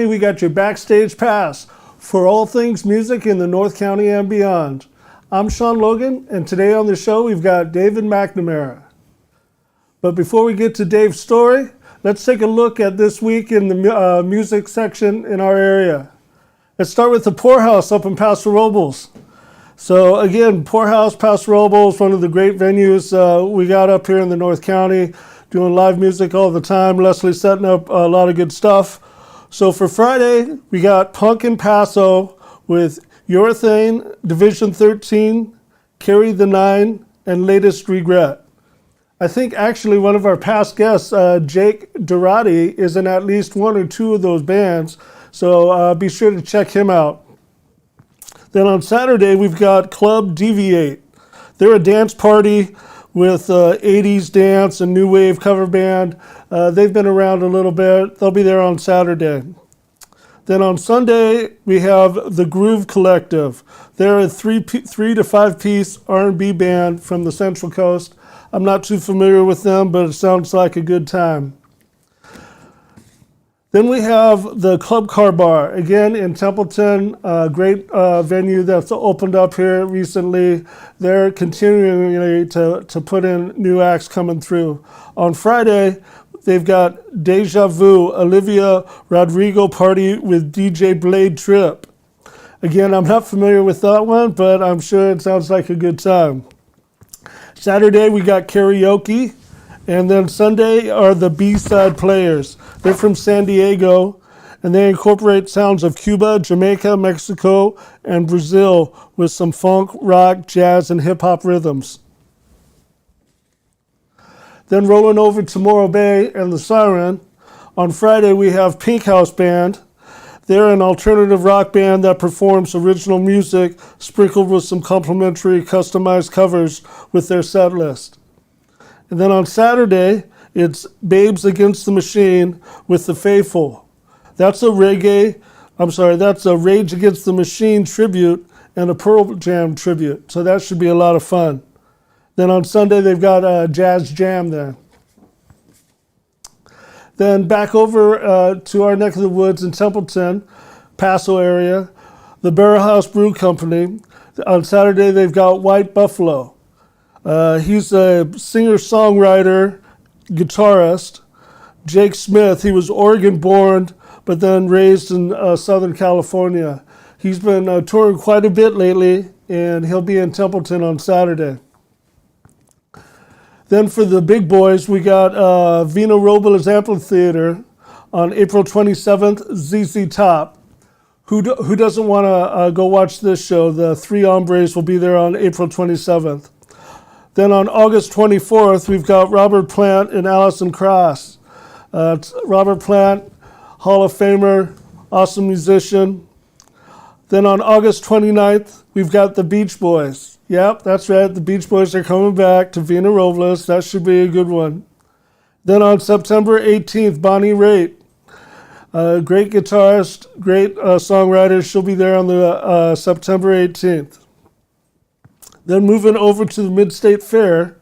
We got your Backstage Pass for all things music in the North County and beyond. I'm Sean Logan, and today on the show we've got David McNamara. But before we get to Dave's story, let's take a look at this week in the music section in our area. Let's start with the Poorhouse up in Paso Robles. So again, Poorhouse, Paso Robles, one of the great venues we got up here in the North County, doing live music all the time. Leslie setting up a lot of good stuff. So for Friday, we got Punk in Paso with Urethane, Division 13, Carry the 9, and Latest Regret. I think actually one of our past guests, Jake Durati, is in at least one or two of those bands, so be sure to check him out. Then on Saturday, we've got Club Deviate. They're a dance party with 80s dance and new wave cover band. They've been around a little bit. They'll be there on Saturday. Then on Sunday, we have the Groove Collective. They're a three to five piece R&B band from the Central Coast. I'm not too familiar with them, but it sounds like a good time. Then we have the Club Car Bar, again in Templeton, a great venue that's opened up here recently. They're continuing to put in new acts coming through. On Friday, they've got Deja Vu, Olivia Rodrigo Party with DJ Blade Trip. Again, I'm not familiar with that one, but I'm sure it sounds like a good time. Saturday, we got karaoke. And then Sunday are the B-Side Players. They're from San Diego, and they incorporate sounds of Cuba, Jamaica, Mexico, and Brazil with some funk, rock, jazz, and hip-hop rhythms. Then rolling over to Morro Bay and the Siren, on Friday we have Pink House Band. They're an alternative rock band that performs original music sprinkled with some complimentary customized covers with their set list. And then on Saturday, it's Babes Against the Machine with the Faithful. That's a Rage Against the Machine tribute and a Pearl Jam tribute. So that should be a lot of fun. Then on Sunday, they've got a jazz jam there. Then back over to our neck of the woods in Templeton, Paso area, the Barrel House Brew Company. On Saturday, they've got White Buffalo. He's a singer-songwriter, guitarist. Jake Smith, he was Oregon-born, but then raised in Southern California. He's been touring quite a bit lately, and he'll be in Templeton on Saturday. Then for the big boys, we got Vina Robles Amphitheater on April 27th, ZZ Top. Who doesn't want to go watch this show? The Three Hombres will be there on April 27th. Then on August 24th, we've got Robert Plant and Allison Cross. Robert Plant, Hall of Famer, awesome musician. Then on August 29th, we've got the Beach Boys. Yep, that's right, the Beach Boys are coming back to Vina Robles. That should be a good one. Then on September 18th, Bonnie Raitt. Great guitarist, great songwriter. She'll be there on the September 18th. Then moving over to the Mid-State Fair,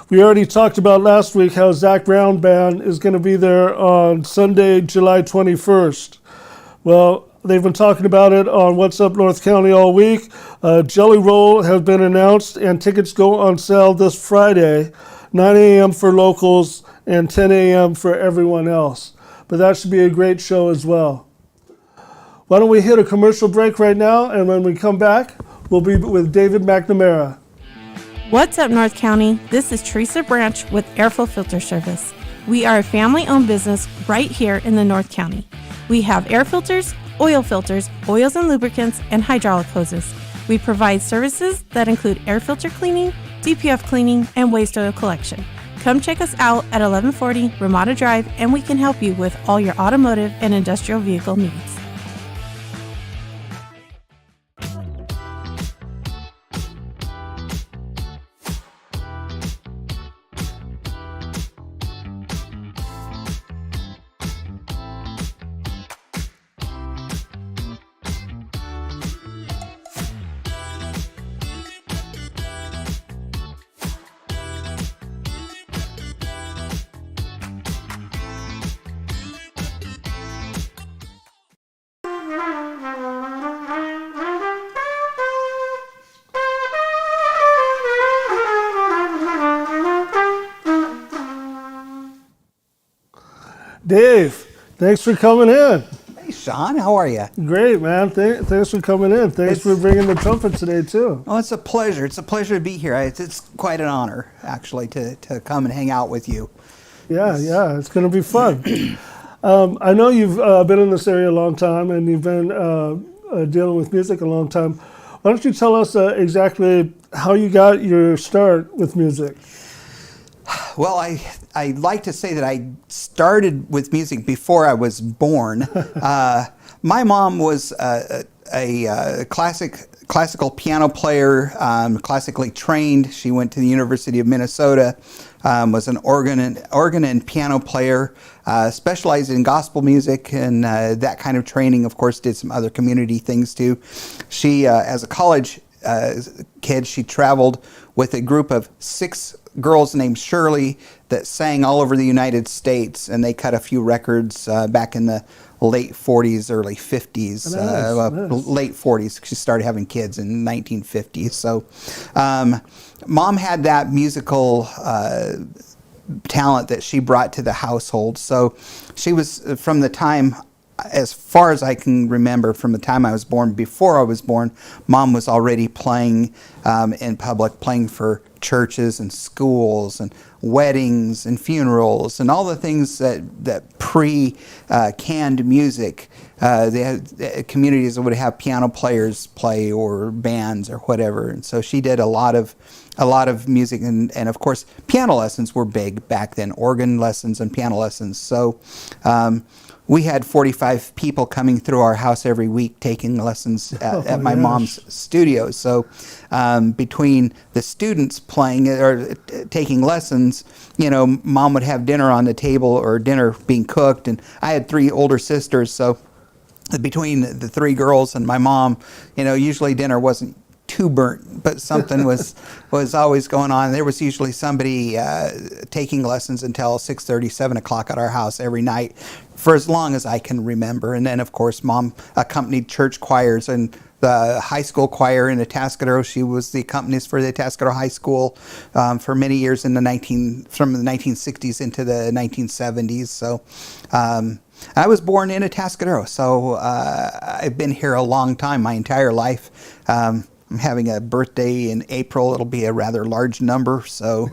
we already talked about last week how Zach Brown Band is going to be there on Sunday, July 21st. Well, they've been talking about it on What's Up North County all week. Jelly Roll has been announced, and tickets go on sale this Friday, 9 a.m. for locals and 10 a.m. for everyone else. But that should be a great show as well. Why don't we hit a commercial break right now, and when we come back, we'll be with David McNamara. What's up, North County? This is Teresa Branch with Airflow Filter Service. We are a family-owned business right here in the North County. We have air filters, oils and lubricants, and hydraulic hoses. We provide services that include air filter cleaning, DPF cleaning, and waste oil collection. Come check us out at 1140 Ramada Drive, and we can help you with all your automotive and industrial vehicle needs. Dave, thanks for coming in. Hey, Sean, how are you? Great, man. Thanks for coming in. Thanks for bringing the trumpet today, too. Oh, it's a pleasure. It's a pleasure to be here. It's quite an honor, actually, to come and hang out with you. Yeah, it's going to be fun. I know you've been in this area a long time, and you've been dealing with music a long time. Why don't you tell us exactly how you got your start with music? Well, I like to say that I started with music before I was born. My mom was a classical piano player, classically trained. She went to the University of Minnesota, was an organ and piano player, specialized in gospel music and that kind of training. Of course, did some other community things too. She, as a college kid, she traveled with a group of 6 girls named Shirley that sang all over the United States, and they cut a few records back in the late 40s, early 50s, Nice. late 40s. She started having kids in 1950. So Mom had that musical talent that she brought to the household. So she was, from the time, as far as I can remember, from the time I was born, before I was born, Mom was already playing in public, playing for churches and schools and weddings and funerals and all the things that pre-canned music. They had communities that would have piano players play or bands or whatever. And so she did a lot of music, and of course piano lessons were big back then, organ lessons and piano lessons. So we had 45 people coming through our house every week taking lessons at my mom's studio. So between the students playing or taking lessons, Mom would have dinner on the table or dinner being cooked. And I had 3 older sisters, so between the 3 girls and my mom, usually dinner wasn't too burnt, but something was always going on. There was usually somebody taking lessons until 6:30, 7 o'clock at our house every night for as long as I can remember. And then, of course, Mom accompanied church choirs and the high school choir in Atascadero. She was the accompanist for the Atascadero High School for many years from the 1960s into the 1970s. So I was born in Atascadero, so I've been here a long time, my entire life. I'm having a birthday in April. It'll be a rather large number. So,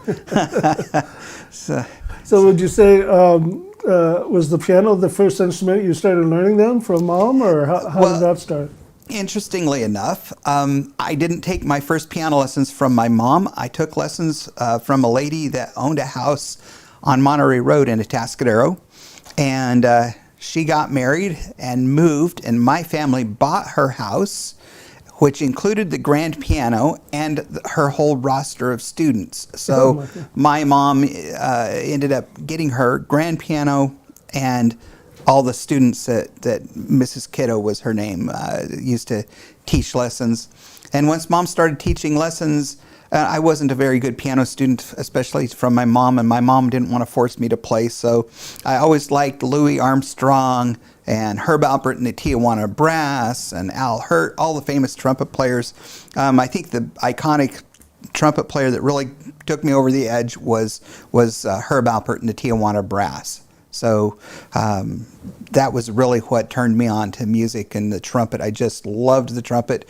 So would you say, was the piano the first instrument you started learning then from Mom, or how did that start? Interestingly enough, I didn't take my first piano lessons from my mom. I took lessons from a lady that owned a house on Monterey Road in Atascadero. And she got married and moved, and my family bought her house, which included the grand piano and her whole roster of students. So my mom ended up getting her grand piano and all the students that Mrs. Kiddo was her name, used to teach lessons. And once Mom started teaching lessons, I wasn't a very good piano student, especially from my mom, and my mom didn't want to force me to play. So I always liked Louis Armstrong and Herb Alpert and the Tijuana Brass and Al Hurt, all the famous trumpet players. I think the iconic trumpet player that really took me over the edge was Herb Alpert and the Tijuana Brass. So that was really what turned me on to music and the trumpet. I just loved the trumpet.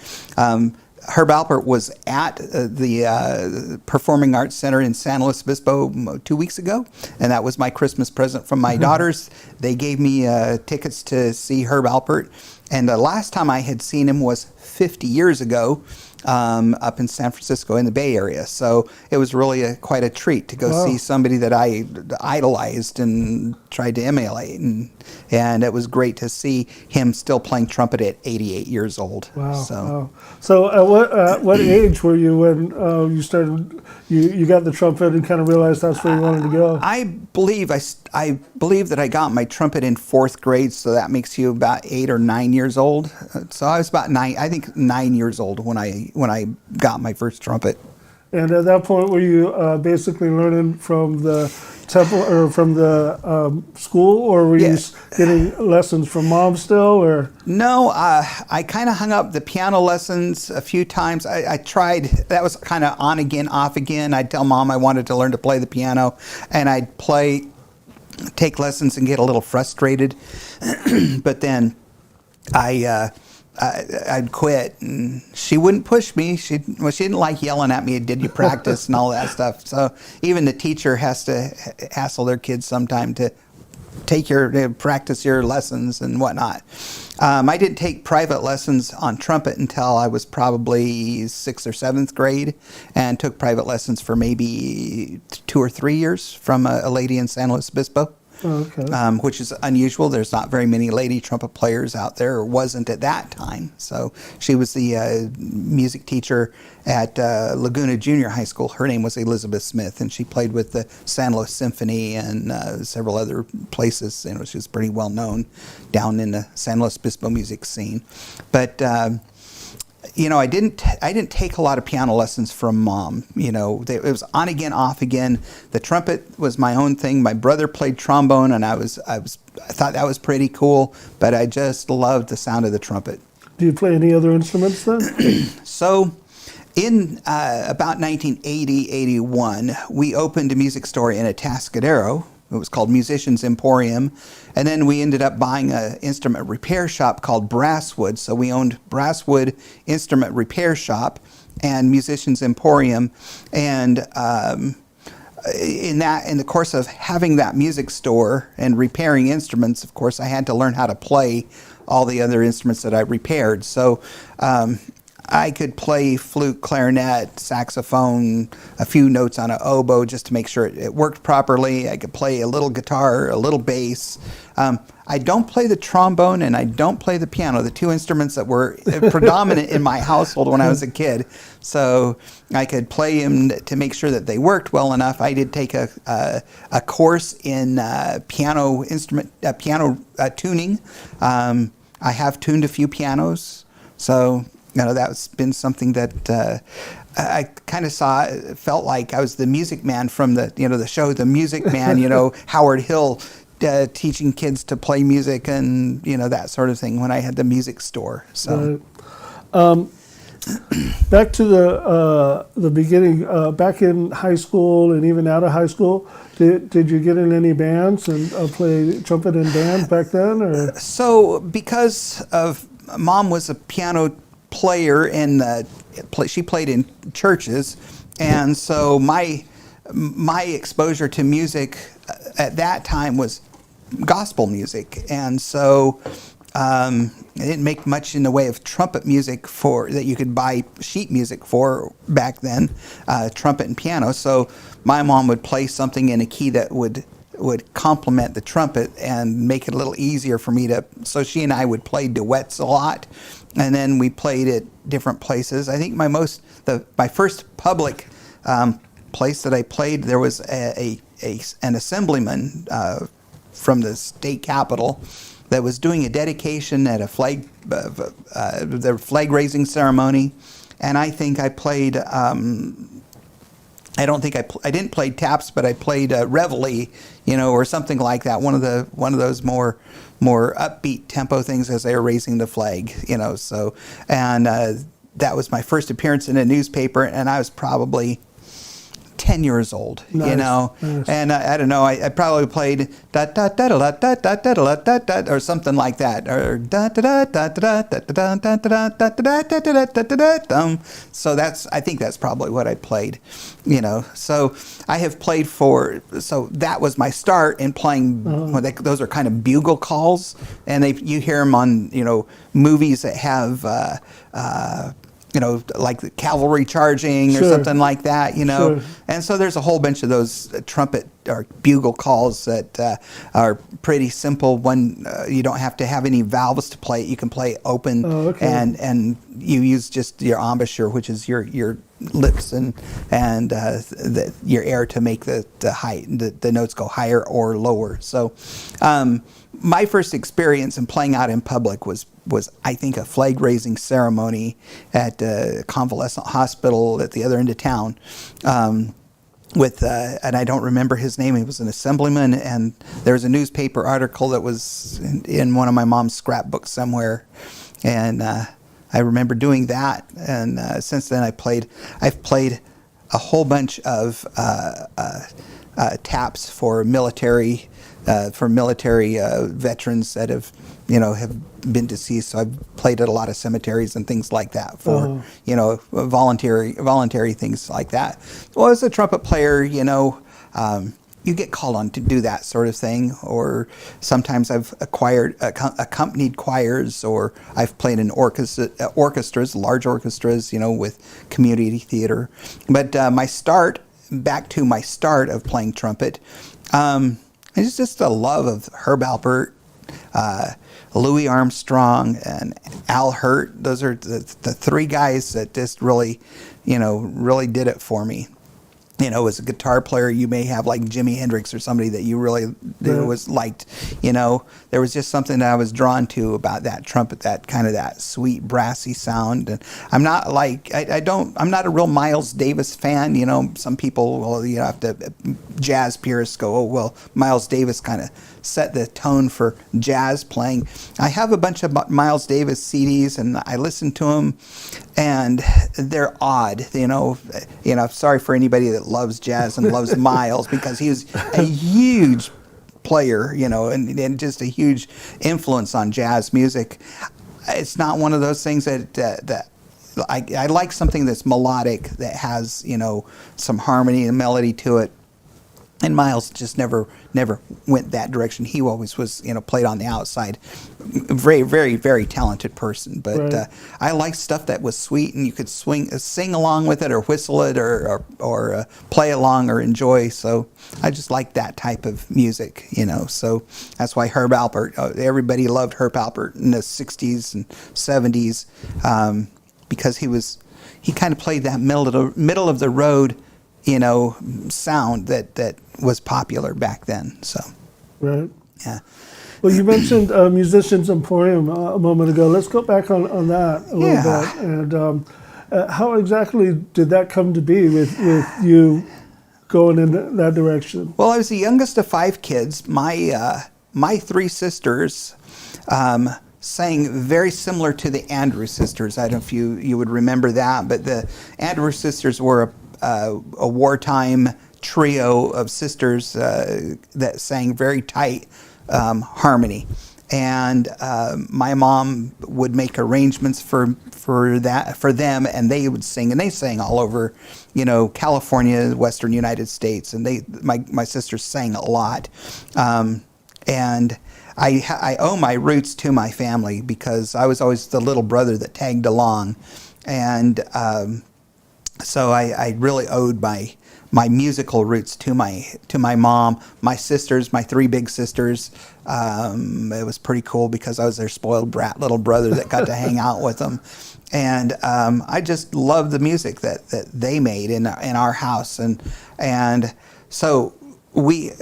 Herb Alpert was at the Performing Arts Center in San Luis Obispo 2 weeks ago, and that was my Christmas present from my daughters. They gave me tickets to see Herb Alpert, and the last time I had seen him was 50 years ago up in San Francisco in the Bay Area. So it was really quite a treat to go see somebody that I idolized and tried to emulate. And it was great to see him still playing trumpet at 88 years old. Wow. So at what age were you when you started, you got the trumpet and kind of realized that's where you wanted to go? I believe that I got my trumpet in 4th grade, so that makes you about 8 or 9 years old. So I was about 9 years old when I got my first trumpet. And at that point, were you basically learning from the temple or from the school, or were you getting lessons from Mom still? Or no, I kind of hung up the piano lessons a few times. I tried. That was kind of on again, off again. I'd tell Mom I wanted to learn to play the piano, and I'd play take lessons and get a little frustrated, but then I'd quit, and she wouldn't push me. She didn't like yelling at me, "Did you practice?" and all that stuff. So even the teacher has to hassle their kids sometime to practice your lessons and whatnot. I didn't take private lessons on trumpet until I was probably 6th or 7th grade, and took private lessons for maybe 2 or 3 years from a lady in San Luis Obispo. Okay. Which is unusual. There's not very many lady trumpet players out there, or wasn't at that time. So she was the music teacher at Laguna Junior High School. Her name was Elizabeth Smith, and she played with the San Luis Symphony and several other places. She was pretty well known down in the San Luis Obispo music scene. But I didn't take a lot of piano lessons from Mom. It was on again, off again. The trumpet was my own thing. My brother played trombone, and I thought that was pretty cool. But I just loved the sound of the trumpet. Do you play any other instruments then? So, in about 1980-81, we opened a music store in Atascadero. It was called Musicians Emporium. And then we ended up buying an instrument repair shop called Brasswood. So we owned Brasswood Instrument Repair Shop and Musicians Emporium. And in the course of having that music store and repairing instruments, of course, I had to learn how to play all the other instruments that I repaired. So I could play flute, clarinet, saxophone, a few notes on an oboe just to make sure it worked properly. I could play a little guitar, a little bass. I don't play the trombone and I don't play the piano, the two instruments that were predominant in my household when I was a kid. So I could play them to make sure that they worked well enough. I did take a course in piano tuning. I have tuned a few pianos. So that's been something that I kind of felt like I was the music man from the show The Music Man, Howard Hill teaching kids to play music and, that sort of thing when I had the music store. So, back to the beginning, back in high school and even out of high school, did you get in any bands and play trumpet in bands back then? Or? So because of Mom was a piano player and she played in churches, and so my exposure to music at that time was gospel music, and so I didn't make much in the way of trumpet music that you could buy sheet music for back then, trumpet and piano. So my mom would play something in a key that would complement the trumpet and make it a little easier for me so she and I would play duets a lot. And then we played at different places. I think my first public place that I played, there was an assemblyman from the state capitol that was doing a dedication at their flag raising ceremony, and I think I played. I didn't play taps, but I played Reveille, or something like that. One of those more upbeat tempo things as they were raising the flag, So, and that was my first appearance in a newspaper, and I was probably 10 years old, Nice. Nice. And I don't know, I probably played da da da da da da da da da da or something like that, or da da da da da da da da da da da da da da. So I think that's probably what I played, So I have played so that was my start in playing. Those are kind of bugle calls, and you hear them on movies that have. Like the cavalry charging or something like that, Sure. And so there's a whole bunch of those trumpet or bugle calls that are pretty simple. You don't have to have any valves to play it. You can play open, and you use just your embouchure, which is your lips and your air to make the notes go higher or lower. So my first experience in playing out in public was I think a flag raising ceremony at a convalescent hospital at the other end of town. And I don't remember his name. He was an assemblyman, and there was a newspaper article that was in one of my mom's scrapbooks somewhere, and I remember doing that. And since then, I've played a whole bunch of taps for military for military veterans that have been deceased. So I've played at a lot of cemeteries and things like that for voluntary things like that. Well, as a trumpet player, you get called on to do that sort of thing, or sometimes I've accompanied choirs, or I've played in orchestras, large orchestras, with community theater. But back to my start of playing trumpet, it's just a love of Herb Alpert, Louis Armstrong, and Al Hurt. Those are the three guys that just really did it for me. As a guitar player, you may have like Jimi Hendrix or somebody that you really was liked. There was just something that I was drawn to about that trumpet, that kind of that sweet brassy sound. And I'm not like I'm not a real Miles Davis fan. Some people, have to jazz purists go, oh well, Miles Davis kind of set the tone for jazz playing. I have a bunch of Miles Davis CDs, and I listen to them, and they're odd. Sorry for anybody that loves jazz and loves Miles, because he was a huge player, and just a huge influence on jazz music. It's not one of those things that I like something that's melodic, that has some harmony and melody to it. And Miles just never went that direction. He always was, played on the outside. Very, very, very talented person. But right. I like stuff that was sweet, and you could sing along with it, or whistle it, or play along, or enjoy. So I just like that type of music, So that's why Herb Alpert. Everybody loved Herb Alpert in the '60s and '70s, because he kind of played that middle of the road, sound that was popular back then. So, right. Yeah. Well, you mentioned Musicians Emporium a moment ago. Let's go back on that a little bit. And how exactly did that come to be with you going in that direction? Well, I was the youngest of 5 kids. My 3 sisters sang very similar to the Andrews sisters. I don't know if you would remember that, but the Andrews sisters were a wartime trio of sisters that sang very tight harmony, and my mom would make arrangements for them, and they would sing, and they sang all over, California, Western United States, and my sisters sang a lot, and I owe my roots to my family, because I was always the little brother that tagged along, and so I really owed my musical roots to my mom, my sisters, my 3 big sisters. It was pretty cool, because I was their spoiled brat little brother that got to hang out with them, and I just loved the music that they made in our house, and so we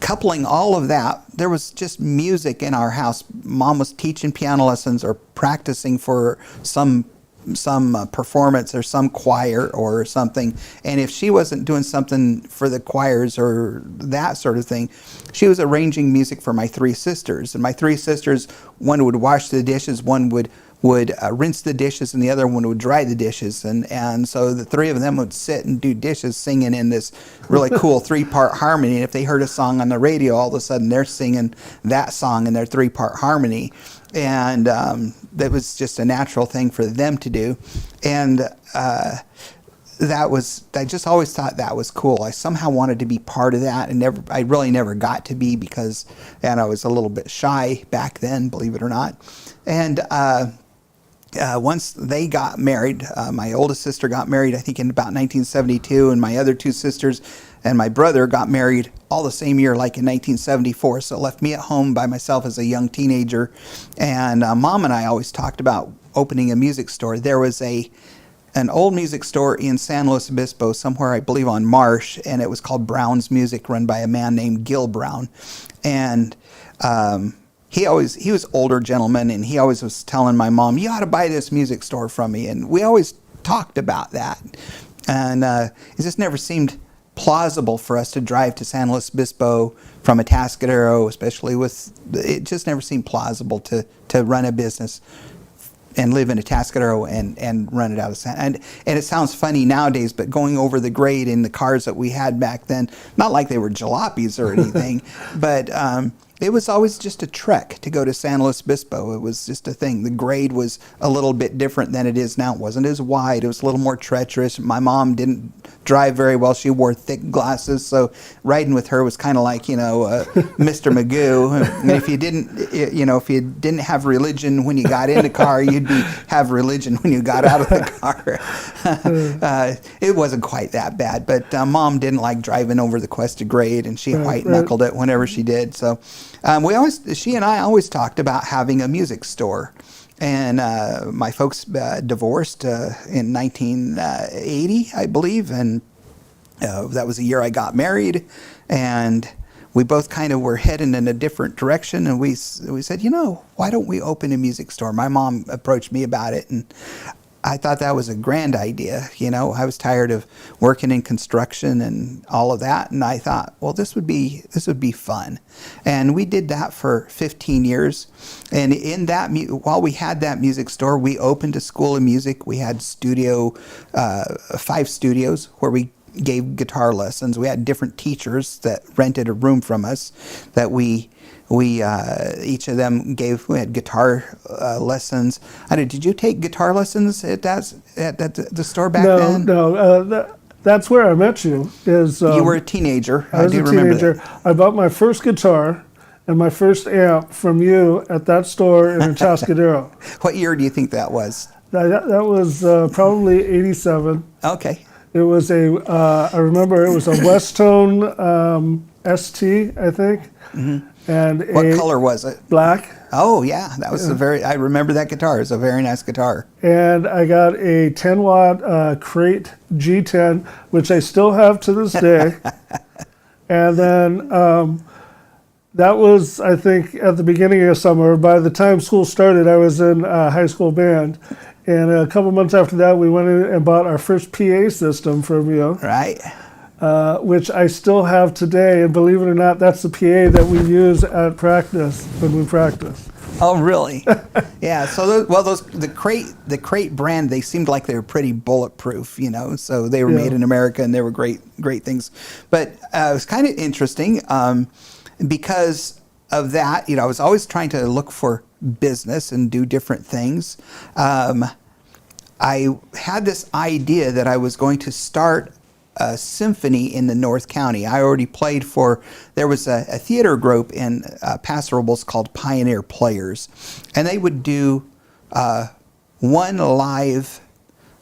coupling all of that, there was just music in our house. Mom was teaching piano lessons or practicing for some performance or some choir or something, and if she wasn't doing something for the choirs or that sort of thing, she was arranging music for my 3 sisters. And my 3 sisters, one would wash the dishes, one would rinse the dishes, and the other one would dry the dishes, and so the 3 of them would sit and do dishes, singing in this really cool 3-part harmony. And if they heard a song on the radio, all of a sudden they're singing that song in their 3-part harmony, and that was just a natural thing for them to do. And I just always thought that was cool. I somehow wanted to be part of that, and I really never got to be, because I was a little bit shy back then, believe it or not. And once they got married, my oldest sister got married, I think, in about 1972, and my other 2 sisters and my brother got married all the same year, like in 1974. So it left me at home by myself as a young teenager. And Mom and I always talked about opening a music store. There was an old music store in San Luis Obispo, somewhere I believe on Marsh, and it was called Brown's Music, run by a man named Gil Brown. And he was older gentleman, and he always was telling my mom, "You ought to buy this music store from me." And we always talked about that. And it just never seemed plausible for us to drive to San Luis Obispo from Atascadero, especially it just never seemed plausible to run a business and live in Atascadero and run it out of San. And it sounds funny nowadays, but going over the grade in the cars that we had back then, not like they were jalopies or anything, but it was always just a trek to go to San Luis Obispo. It was just a thing. The grade was a little bit different than it is now. It wasn't as wide. It was a little more treacherous. My mom didn't drive very well. She wore thick glasses, so riding with her was kind of like, Mr. Magoo. And if you didn't have religion when you got in the car, you'd have religion when you got out of the car. It wasn't quite that bad, but Mom didn't like driving over the Cuesta grade, and she white-knuckled it whenever she did. So she and I always talked about having a music store. And my folks divorced in 1980, I believe, and that was the year I got married. And we both kind of were heading in a different direction, and we said, why don't we open a music store? My mom approached me about it, and I thought that was a grand idea. I was tired of working in construction and all of that, and I thought, well, this would be fun. And we did that for 15 years. And in that, while we had that music store, we opened a school of music. We had 5 studios where we gave guitar lessons. We had different teachers that rented a room from us that we each of them we had guitar lessons. Did you take guitar lessons at the store back then? No. That's where I met you. You were a teenager. I was a teenager. I bought my first guitar and my first amp from you at that store in Atascadero. What year do you think that was? That was probably 87. Okay. It was I remember it was a Westone ST, I think. Mm-hmm. And what color was it? Black. Oh yeah, that was I remember that guitar. It's a very nice guitar. And I got a 10-watt Crate G10, which I still have to this day. And then that was, I think, at the beginning of summer. By the time school started, I was in high school band. And a couple months after that, we went in and bought our first PA system from you. Right. Which I still have today, and believe it or not, that's the PA that we use at practice when we practice. Oh, really? Yeah. So, the Crate brand, they seemed like they were pretty bulletproof, So they were made in America, and they were great things. But it was kind of interesting because of that. I was always trying to look for business and do different things. I had this idea that I was going to start a symphony in the North County. I already played there was a theater group in Paso Robles called Pioneer Players, and they would do one live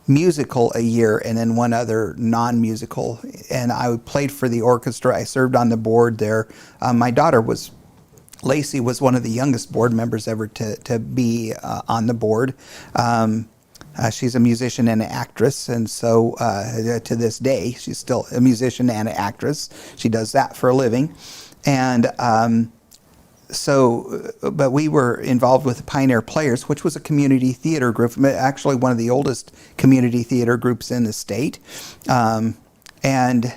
musical a year and then one other non-musical, and I played for the orchestra. I served on the board there. My daughter Lacey was one of the youngest board members ever to be on the board. She's a musician and an actress, and so to this day, she's still a musician and an actress. She does that for a living. And but we were involved with Pioneer Players, which was a community theater group, actually one of the oldest community theater groups in the state. And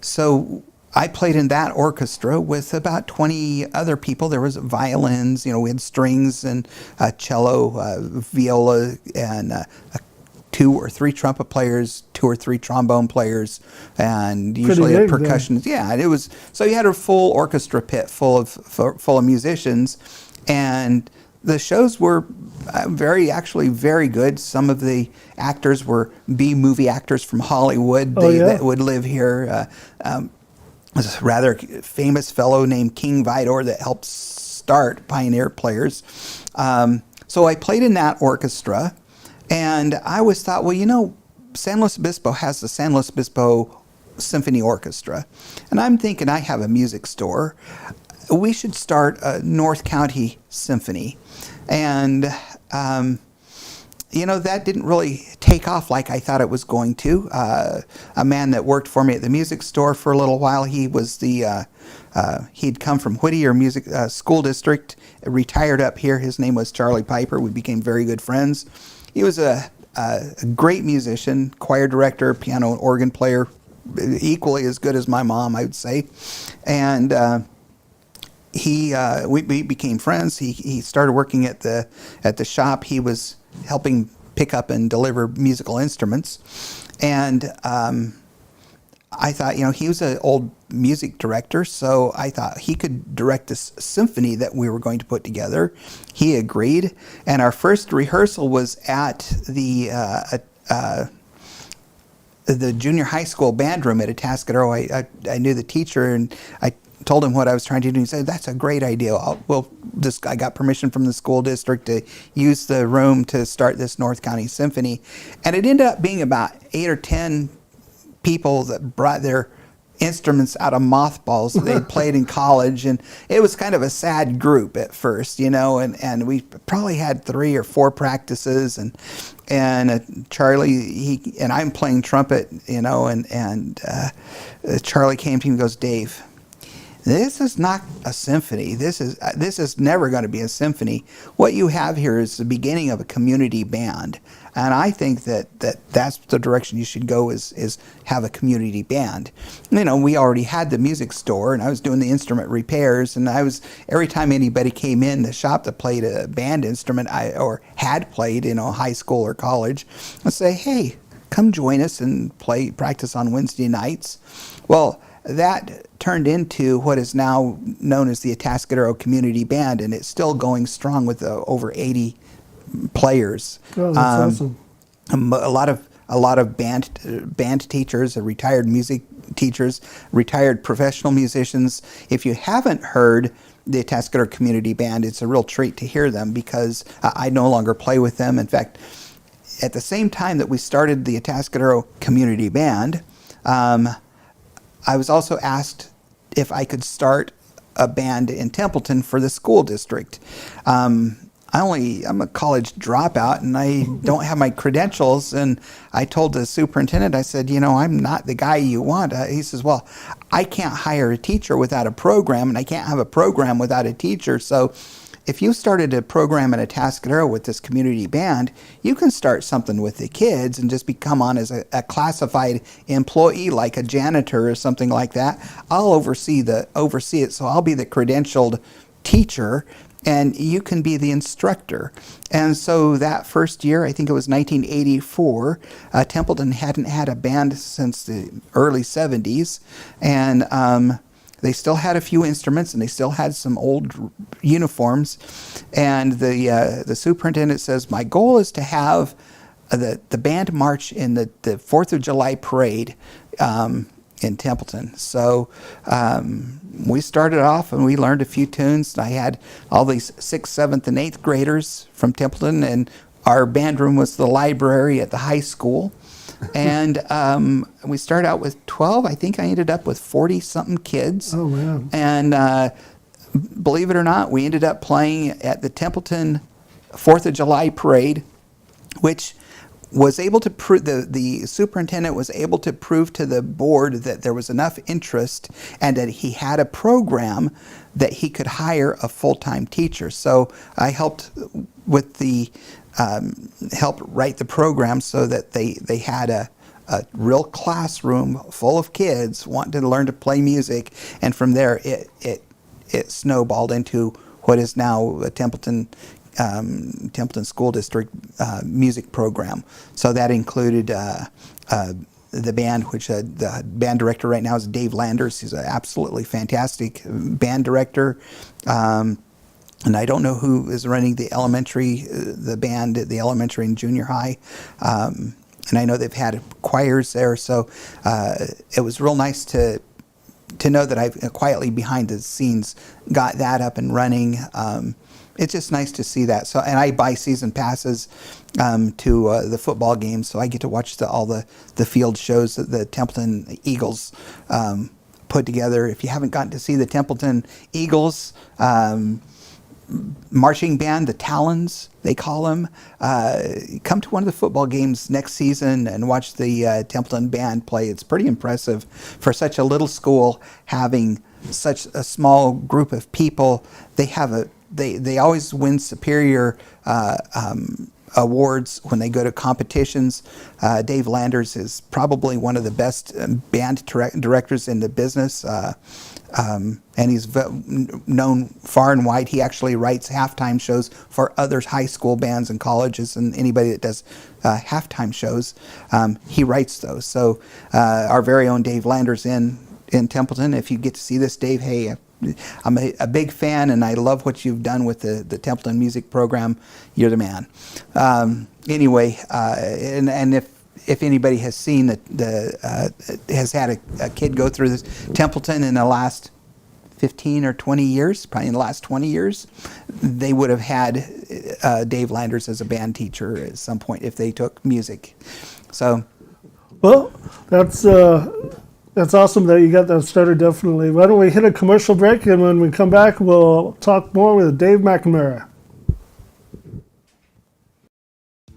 so I played in that orchestra with about 20 other people. There was violins, we had strings and cello, viola, and 2 or 3 trumpet players, 2 or 3 trombone players, and usually a percussionist. Yeah, it was. So you had a full orchestra pit full of musicians, and the shows were actually very good. Some of the actors were B-movie actors from Hollywood that would live here. There's a rather famous fellow named King Vidor that helped start Pioneer Players. So I played in that orchestra, and I always thought, San Luis Obispo has the San Luis Obispo Symphony Orchestra. And I'm thinking, I have a music store. We should start a North County Symphony. And that didn't really take off like I thought it was going to. A man that worked for me at the music store for a little while, he was he'd come from Whittier Music School District, retired up here. His name was Charlie Piper. We became very good friends. He was a great musician, choir director, piano and organ player, equally as good as my mom, I would say. And we became friends. He started working at the shop. He was helping pick up and deliver musical instruments. And I thought, he was an old music director, so I thought he could direct this symphony that we were going to put together. He agreed, and our first rehearsal was at the junior high school band room at Atascadero. I knew the teacher, and I told him what I was trying to do. He said, "That's a great idea. I got permission from the school district to use the room to start this North County Symphony," and it ended up being about 8 or 10 people that brought their instruments out of mothballs that they'd played in college, and it was kind of a sad group at first, and we probably had 3 or 4 practices, and Charlie, I'm playing trumpet, and Charlie came to me and goes, "Dave, this is not a symphony. This is never going to be a symphony. What you have here is the beginning of a community band." And I think that's the direction you should go, is have a community band. We already had the music store, and I was doing the instrument repairs, and every time anybody came in the shop that played a band instrument or had played, high school or college, I'd say, "Hey, come join us and practice on Wednesday nights." Well, that turned into what is now known as the Atascadero Community Band, and it's still going strong with over 80 players. Oh, that's awesome. A lot of band teachers, retired music teachers, retired professional musicians. If you haven't heard the Atascadero Community Band, it's a real treat to hear them, because I no longer play with them. In fact, at the same time that we started the Atascadero Community Band, I was also asked if I could start a band in Templeton for the school district. I'm a college dropout, and I don't have my credentials, and I told the superintendent, I said, "I'm not the guy you want." He says, "Well, I can't hire a teacher without a program, and I can't have a program without a teacher, so if you started a program at Atascadero with this community band, you can start something with the kids and just become on as a classified employee, like a janitor or something like that. I'll oversee it, so I'll be the credentialed teacher, and you can be the instructor." And so that first year, I think it was 1984, Templeton hadn't had a band since the early 70s, and they still had a few instruments, and they still had some old uniforms. And the superintendent says, "My goal is to have the band march in the 4th of July parade in Templeton." So we started off, and we learned a few tunes. I had all these 6th, 7th, and 8th graders from Templeton, and our band room was the library at the high school. And we started out with 12. I think I ended up with 40-something kids. Oh, man. And believe it or not, we ended up playing at the Templeton 4th of July parade, which was able to prove, the superintendent was able to prove to the board that there was enough interest and that he had a program that he could hire a full-time teacher. So I helped with help write the program so that they had a real classroom full of kids wanting to learn to play music, and from there it snowballed into what is now a Templeton School District music program. So that included the band, which the band director right now is Dave Landers. He's an absolutely fantastic band director. And I don't know who is running the band at the elementary and junior high. And I know they've had choirs there. So it was real nice to know that I've quietly behind the scenes got that up and running. It's just nice to see that. So, and I buy season passes to the football games, so I get to watch all the field shows that the Templeton Eagles put together. If you haven't gotten to see the Templeton Eagles marching band, the Talons, they call them, come to one of the football games next season and watch the Templeton band play. It's pretty impressive for such a little school having such a small group of people. They always win superior awards when they go to competitions. Dave Landers is probably one of the best band directors in the business. And he's known far and wide. He actually writes halftime shows for other high school bands and colleges, and anybody that does halftime shows, he writes those. So our very own Dave Landers in Templeton. If you get to see this, Dave, hey, I'm a big fan, and I love what you've done with the Templeton music program. You're the man. Anyway, and if anybody has seen has had a kid go through this Templeton in the last 15 or 20 years, probably in the last 20 years, they would have had Dave Landers as a band teacher at some point if they took music. So, well, that's awesome that you got that started, definitely. Why don't we hit a commercial break, and when we come back, we'll talk more with Dave McNamara.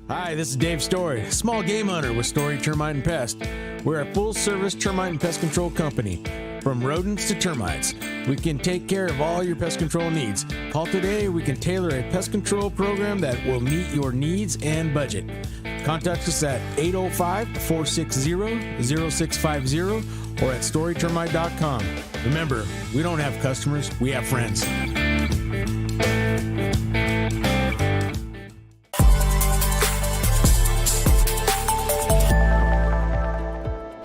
Hi, this is Dave Story, small game hunter with Story Termite and Pest. We're a full-service termite and pest control company. From rodents to termites, we can take care of all your pest control needs. Call today, we can tailor a pest control program that will meet your needs and budget. Contact us at 805-460-0650 or at storytermite.com. Remember, we don't have customers, we have friends.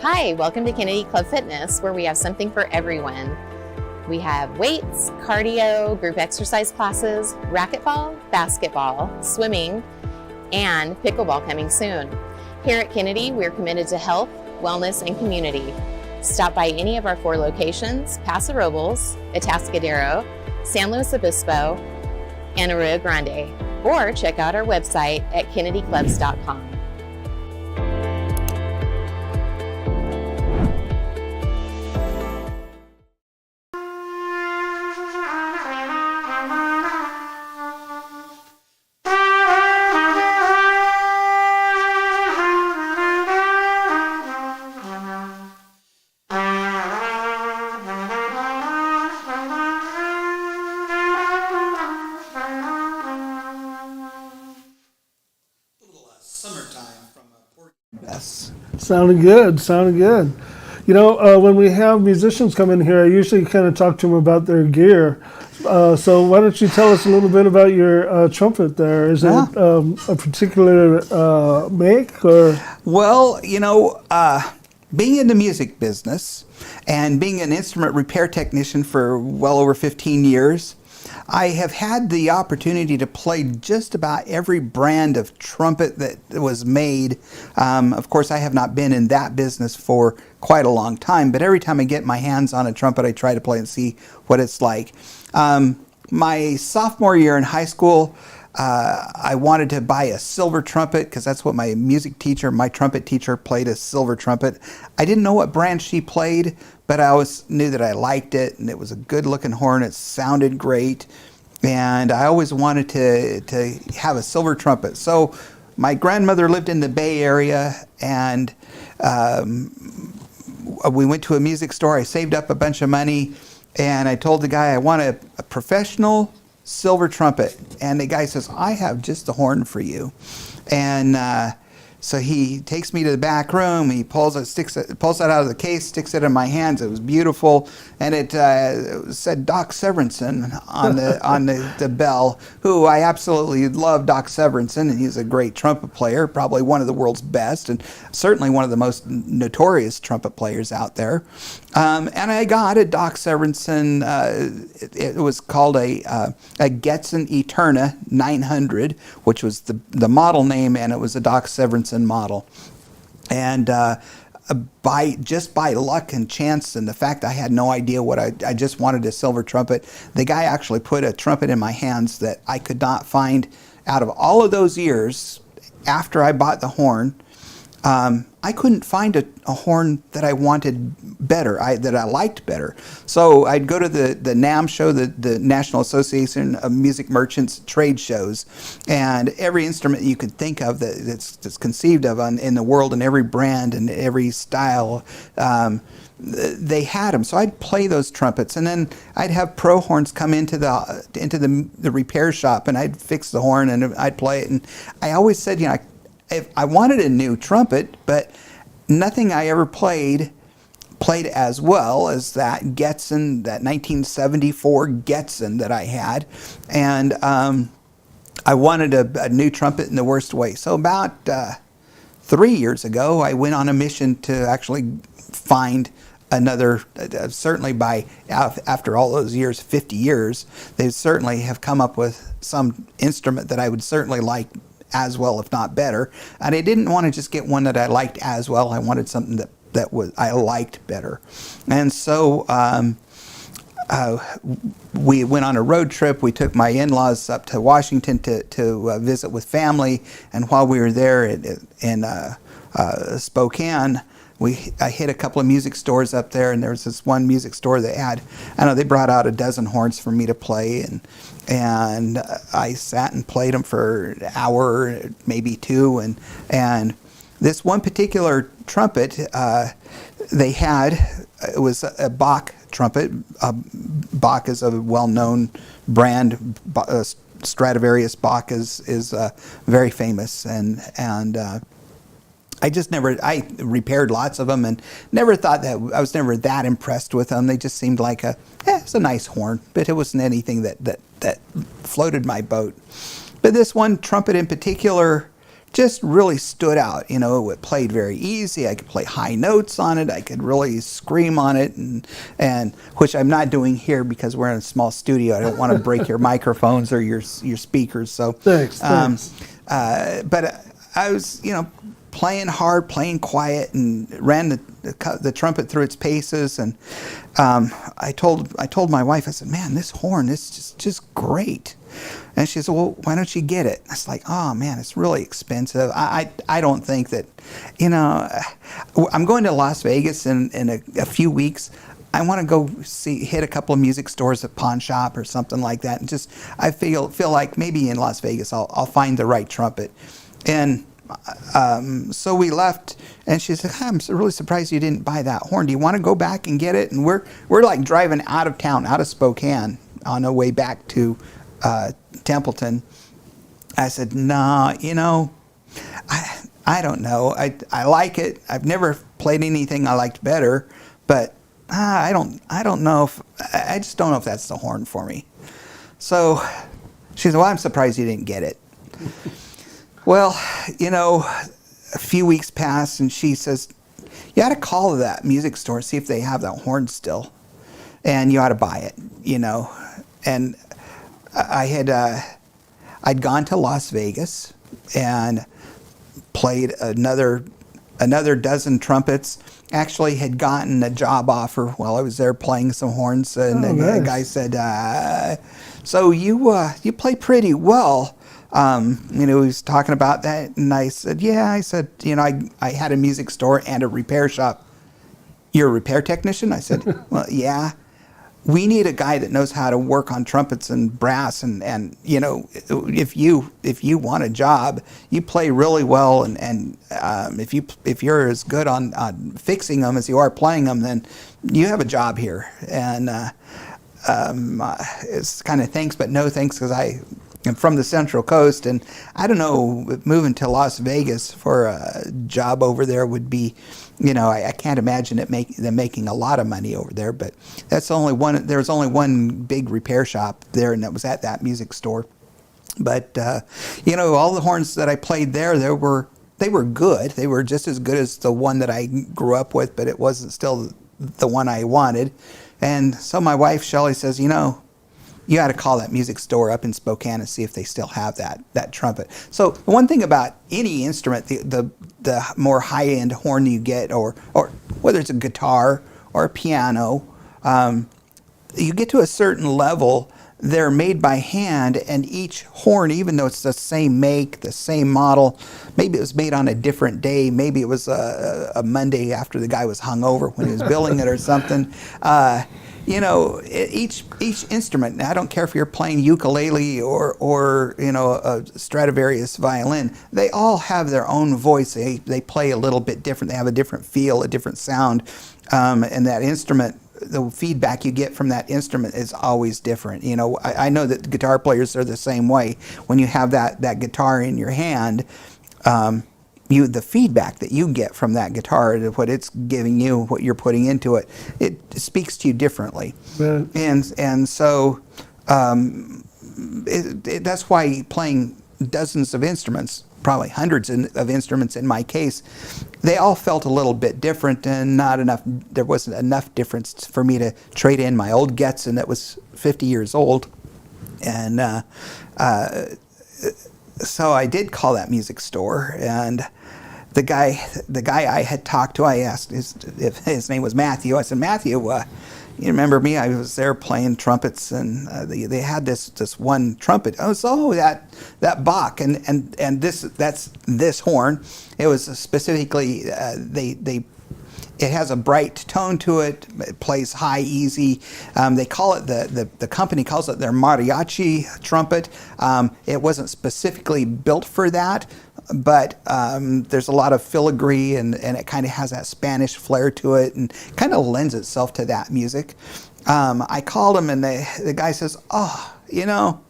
Hi, welcome to Kennedy Club Fitness, where we have something for everyone. We have weights, cardio, group exercise classes, racquetball, basketball, swimming, and pickleball coming soon. Here at Kennedy, we're committed to health, wellness, and community. Stop by any of our 4 locations: Paso Robles, Atascadero, San Luis Obispo, and Arroyo Grande, or check out our website at kennedyclubs.com. Sounding good, sounding good. You know, when we have musicians come in here, I usually kind of talk to them about their gear. So why don't you tell us a little bit about your trumpet there? Is it a particular make, or? Well, you know, being in the music business and being an instrument repair technician for well over 15 years, I have had the opportunity to play just about every brand of trumpet that was made. Of course, I have not been in that business for quite a long time, but every time I get my hands on a trumpet, I try to play and see what it's like. My sophomore year in high school, I wanted to buy a silver trumpet because that's what my trumpet teacher played, a silver trumpet. I didn't know what brand she played, but I always knew that I liked it, and it was a good looking horn. It sounded great, and I always wanted to have a silver trumpet. So my grandmother lived in the Bay Area, and we went to a music store. I saved up a bunch of money, and I told the guy I want a professional silver trumpet, and the guy says, I have just the horn for you. And so he takes me to the back room. He pulls it out of the case, sticks it in my hands. It was beautiful, and it said Doc Severinsen on the bell. Who I absolutely love, Doc Severinsen, and he's a great trumpet player, probably one of the world's best, and certainly one of the most notorious trumpet players out there. And I got a Doc Severinsen. It was called a Getzen Eterna 900, which was the model name, and it was a Doc Severinsen model. And by luck and chance and the fact I had no idea what I just wanted a silver trumpet, the guy actually put a trumpet in my hands that I could not find out of all of those years after I bought the horn. I couldn't find a horn that I wanted better, that I liked better. So I'd go to the NAMM show, the National Association of Music Merchants trade shows, and every instrument you could think of that's conceived of in the world, and every brand and every style, they had them. So I'd play those trumpets, and then I'd have pro horns come into the repair shop, and I'd fix the horn and I'd play it. And I always said, if I wanted a new trumpet, but nothing I ever played as well as that Getzen, that 1974 Getzen that I had, and I wanted a new trumpet in the worst way. So about 3 years ago, I went on a mission to actually find another, certainly after all those years, 50 years, they certainly have come up with some instrument that I would certainly like as well, if not better. And I didn't want to just get one that I liked as well. I wanted something that I liked better. And so we went on a road trip. We took my in-laws up to Washington to visit with family. And while we were there in Spokane, I hit a couple of music stores up there, and there was this one music store that had, they brought out a dozen horns for me to play, and I sat and played them for an hour, maybe two, and this one particular trumpet they had, it was a Bach trumpet. Bach is a well-known brand. Stradivarius Bach is very famous, and I repaired lots of them and never thought that, I was never that impressed with them. They just seemed like it's a nice horn, but it wasn't anything that floated my boat. But this one trumpet in particular just really stood out. It played very easy. I could play high notes on it. I could really scream on it, and which I'm not doing here because we're in a small studio. I don't want to break your microphones or your speakers. So thanks. But I was, playing hard, playing quiet, and ran the trumpet through its paces. And I told my wife, I said, "Man, this horn is just great." And she said, "Well, why don't you get it?" I was like, "Oh man, it's really expensive. I don't think that, I'm going to Las Vegas in a few weeks. I want to go hit a couple of music stores, at pawn shop or something like that, and I feel like maybe in Las Vegas I'll find the right trumpet." And so we left, and she said, "I'm really surprised you didn't buy that horn. Do you want to go back and get it?" And we're like driving out of town, out of Spokane, on our way back to Templeton. I said, "No, I don't know. I like it. I've never played anything I liked better, but I don't know if I just don't know if that's the horn for me." So she said, "Well, I'm surprised you didn't get it." Well, a few weeks passed, and she says, "You ought to call that music store, see if they have that horn still, and you ought to buy it." And I'd gone to Las Vegas and played another dozen trumpets. Actually had gotten a job offer while I was there playing some horns, and the guy said, "So you play pretty well." He was talking about that, and I said, "Yeah." I said, I had a music store and a repair shop. "You're a repair technician?" I said, "Well, yeah. We need a guy that knows how to work on trumpets and brass, and if you want a job, you play really well, and if you're as good on fixing them as you are playing them, then you have a job here." And it's kind of thanks but no thanks, because I'm from the Central Coast, and I don't know, moving to Las Vegas for a job over there would be, I can't imagine them making a lot of money over there. But there's only one big repair shop there, and that was at that music store. But all the horns that I played there, they were good. They were just as good as the one that I grew up with, but it wasn't still the one I wanted. And so my wife Shelley says, "You ought to call that music store up in Spokane and see if they still have that trumpet." So the one thing about any instrument, the more high-end horn you get, or whether it's a guitar or a piano, you get to a certain level they're made by hand, and each horn, even though it's the same make, the same model, maybe it was made on a different day, maybe it was a Monday after the guy was hungover when he was building it or something. You know, each instrument, I don't care if you're playing ukulele or you know, a Stradivarius violin, they all have their own voice. They play a little bit different. They have a different feel, a different sound, and that instrument, the feedback you get from that instrument is always different. You know, I know that guitar players are the same way. When you have that guitar in your hand, the feedback that you get from that guitar, what it's giving you, what you're putting into it, it speaks to you differently. Right. And so that's why playing dozens of instruments, probably hundreds of instruments in my case, they all felt a little bit different, and not enough. There wasn't enough difference for me to trade in my old Getzen that was 50 years old, and so I did call that music store, and the guy I had talked to, I asked if his name was Matthew. I said, Matthew, you remember me? I was there playing trumpets, and they had this one trumpet. Oh, so that Bach, and that's this horn. It was specifically it has a bright tone to it. It plays high, easy. They call it the company calls it their mariachi trumpet. It wasn't specifically built for that, but there's a lot of filigree, and it kind of has that Spanish flair to it, and kind of lends itself to that music. I called him, and the guy says, "Oh, you know,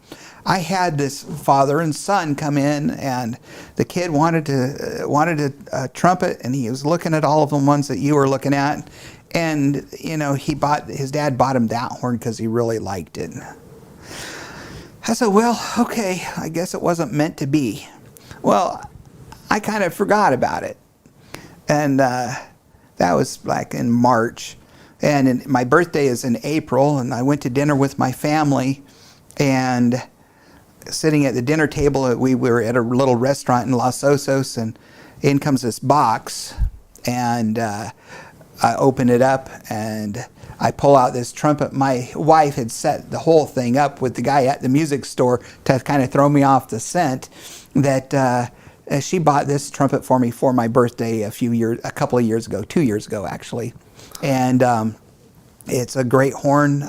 I had this father and son come in, and the kid wanted a trumpet, and he was looking at all of the ones that you were looking at, and you know, his dad bought him that horn because he really liked it." I said, "Well, okay, I guess it wasn't meant to be." Well, I kind of forgot about it, and that was like in March, and my birthday is in April, and I went to dinner with my family, and sitting at the dinner table, we were at a little restaurant in Los Osos, and in comes this box, and I open it up, and I pull out this trumpet. My wife had set the whole thing up with the guy at the music store to kind of throw me off the scent, that she bought this trumpet for me for my birthday a couple of years ago, 2 years ago actually, and it's a great horn.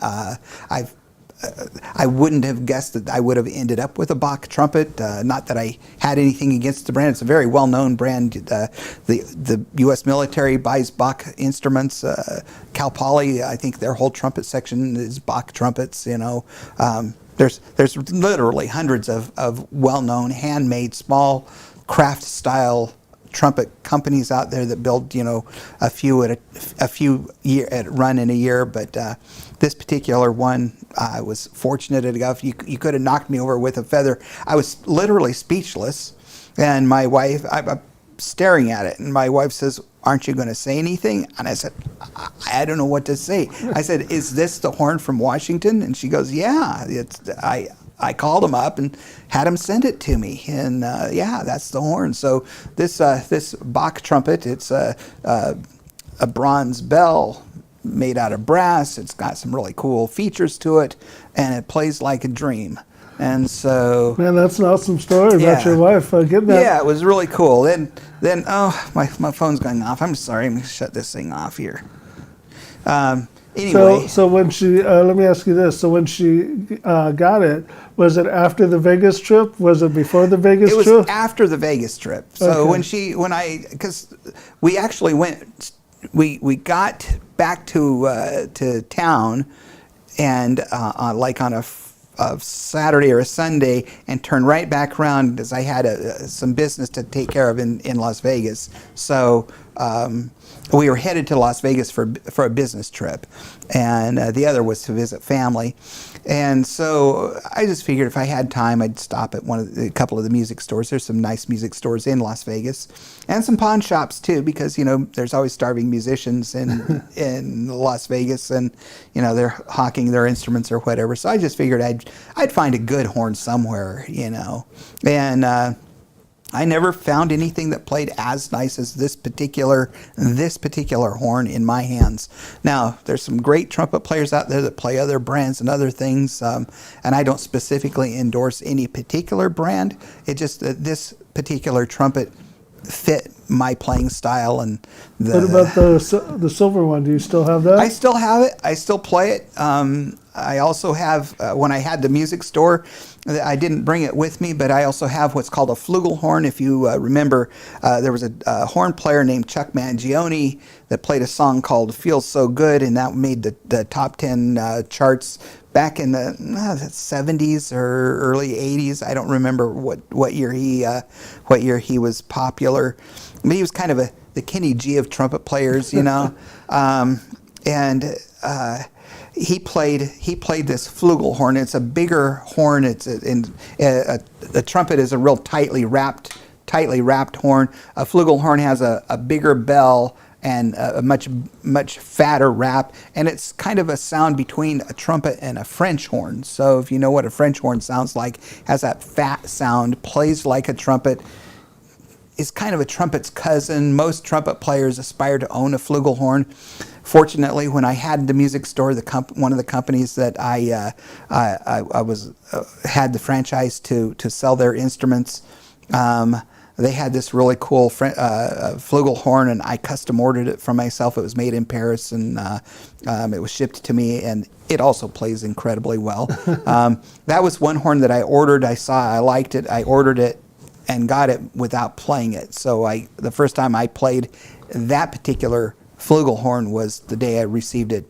I wouldn't have guessed that I would have ended up with a Bach trumpet. Not that I had anything against the brand. It's a very well-known brand. The U.S. military buys Bach instruments. Cal Poly, I think their whole trumpet section is Bach trumpets. You know, there's literally hundreds of well-known, handmade, small craft-style trumpet companies out there that build, you know, a few run in a year, but this particular one, I was fortunate enough. You could have knocked me over with a feather. I was literally speechless, and my wife, I'm staring at it, and my wife says, "Aren't you going to say anything?" And I said, "I don't know what to say." I said, "Is this the horn from Washington?" And she goes, "Yeah, I called him up and had him send it to me, and yeah, that's the horn." So this Bach trumpet, it's a bronze bell made out of brass. It's got some really cool features to it, and it plays like a dream. And so, man, that's an awesome story about your wife getting that. Yeah, it was really cool. Then oh, my phone's going off. I'm sorry. I'm gonna shut this thing off here. Anyway, so when she, let me ask you this. So when she got it, was it after the Vegas trip? Was it before the Vegas trip? It was after the Vegas trip. So okay. Because we actually went, we got back to town, and like on a Saturday or a Sunday, and turned right back around because I had some business to take care of in Las Vegas. So we were headed to Las Vegas for a business trip, and the other was to visit family. And so I just figured if I had time, I'd stop at a couple of the music stores. There's some nice music stores in Las Vegas, and some pawn shops too, because you know there's always starving musicians in Las Vegas, and you know they're hawking their instruments or whatever. So I just figured I'd find a good horn somewhere, you know, and I never found anything that played as nice as this particular horn in my hands. Now, there's some great trumpet players out there that play other brands and other things, and I don't specifically endorse any particular brand. It just this particular trumpet fit my playing style. And What about the silver one? Do you still have that? I still have it. I still play it. I also have, when I had the music store, I didn't bring it with me, but I also have what's called a flugelhorn. If you remember, there was a horn player named Chuck Mangione that played a song called Feels So Good, and that made the top 10 charts back in the 70s or early 80s. I don't remember what year he was popular. I mean, he was kind of the Kenny G of trumpet players, you know. He played this flugelhorn. It's a bigger horn. The trumpet is a real tightly wrapped horn. A flugelhorn has a bigger bell and a much fatter wrap, and it's kind of a sound between a trumpet and a French horn. So if you know what a French horn sounds like, has that fat sound, plays like a trumpet, is kind of a trumpet's cousin. Most trumpet players aspire to own a flugelhorn. Fortunately, when I had the music store, one of the companies that I had the franchise to sell their instruments, they had this really cool flugelhorn, and I custom ordered it for myself. It was made in Paris, and it was shipped to me, and it also plays incredibly well. That was one horn that I ordered. I liked it. I ordered it and got it without playing it. So the first time I played that particular flugelhorn was the day I received it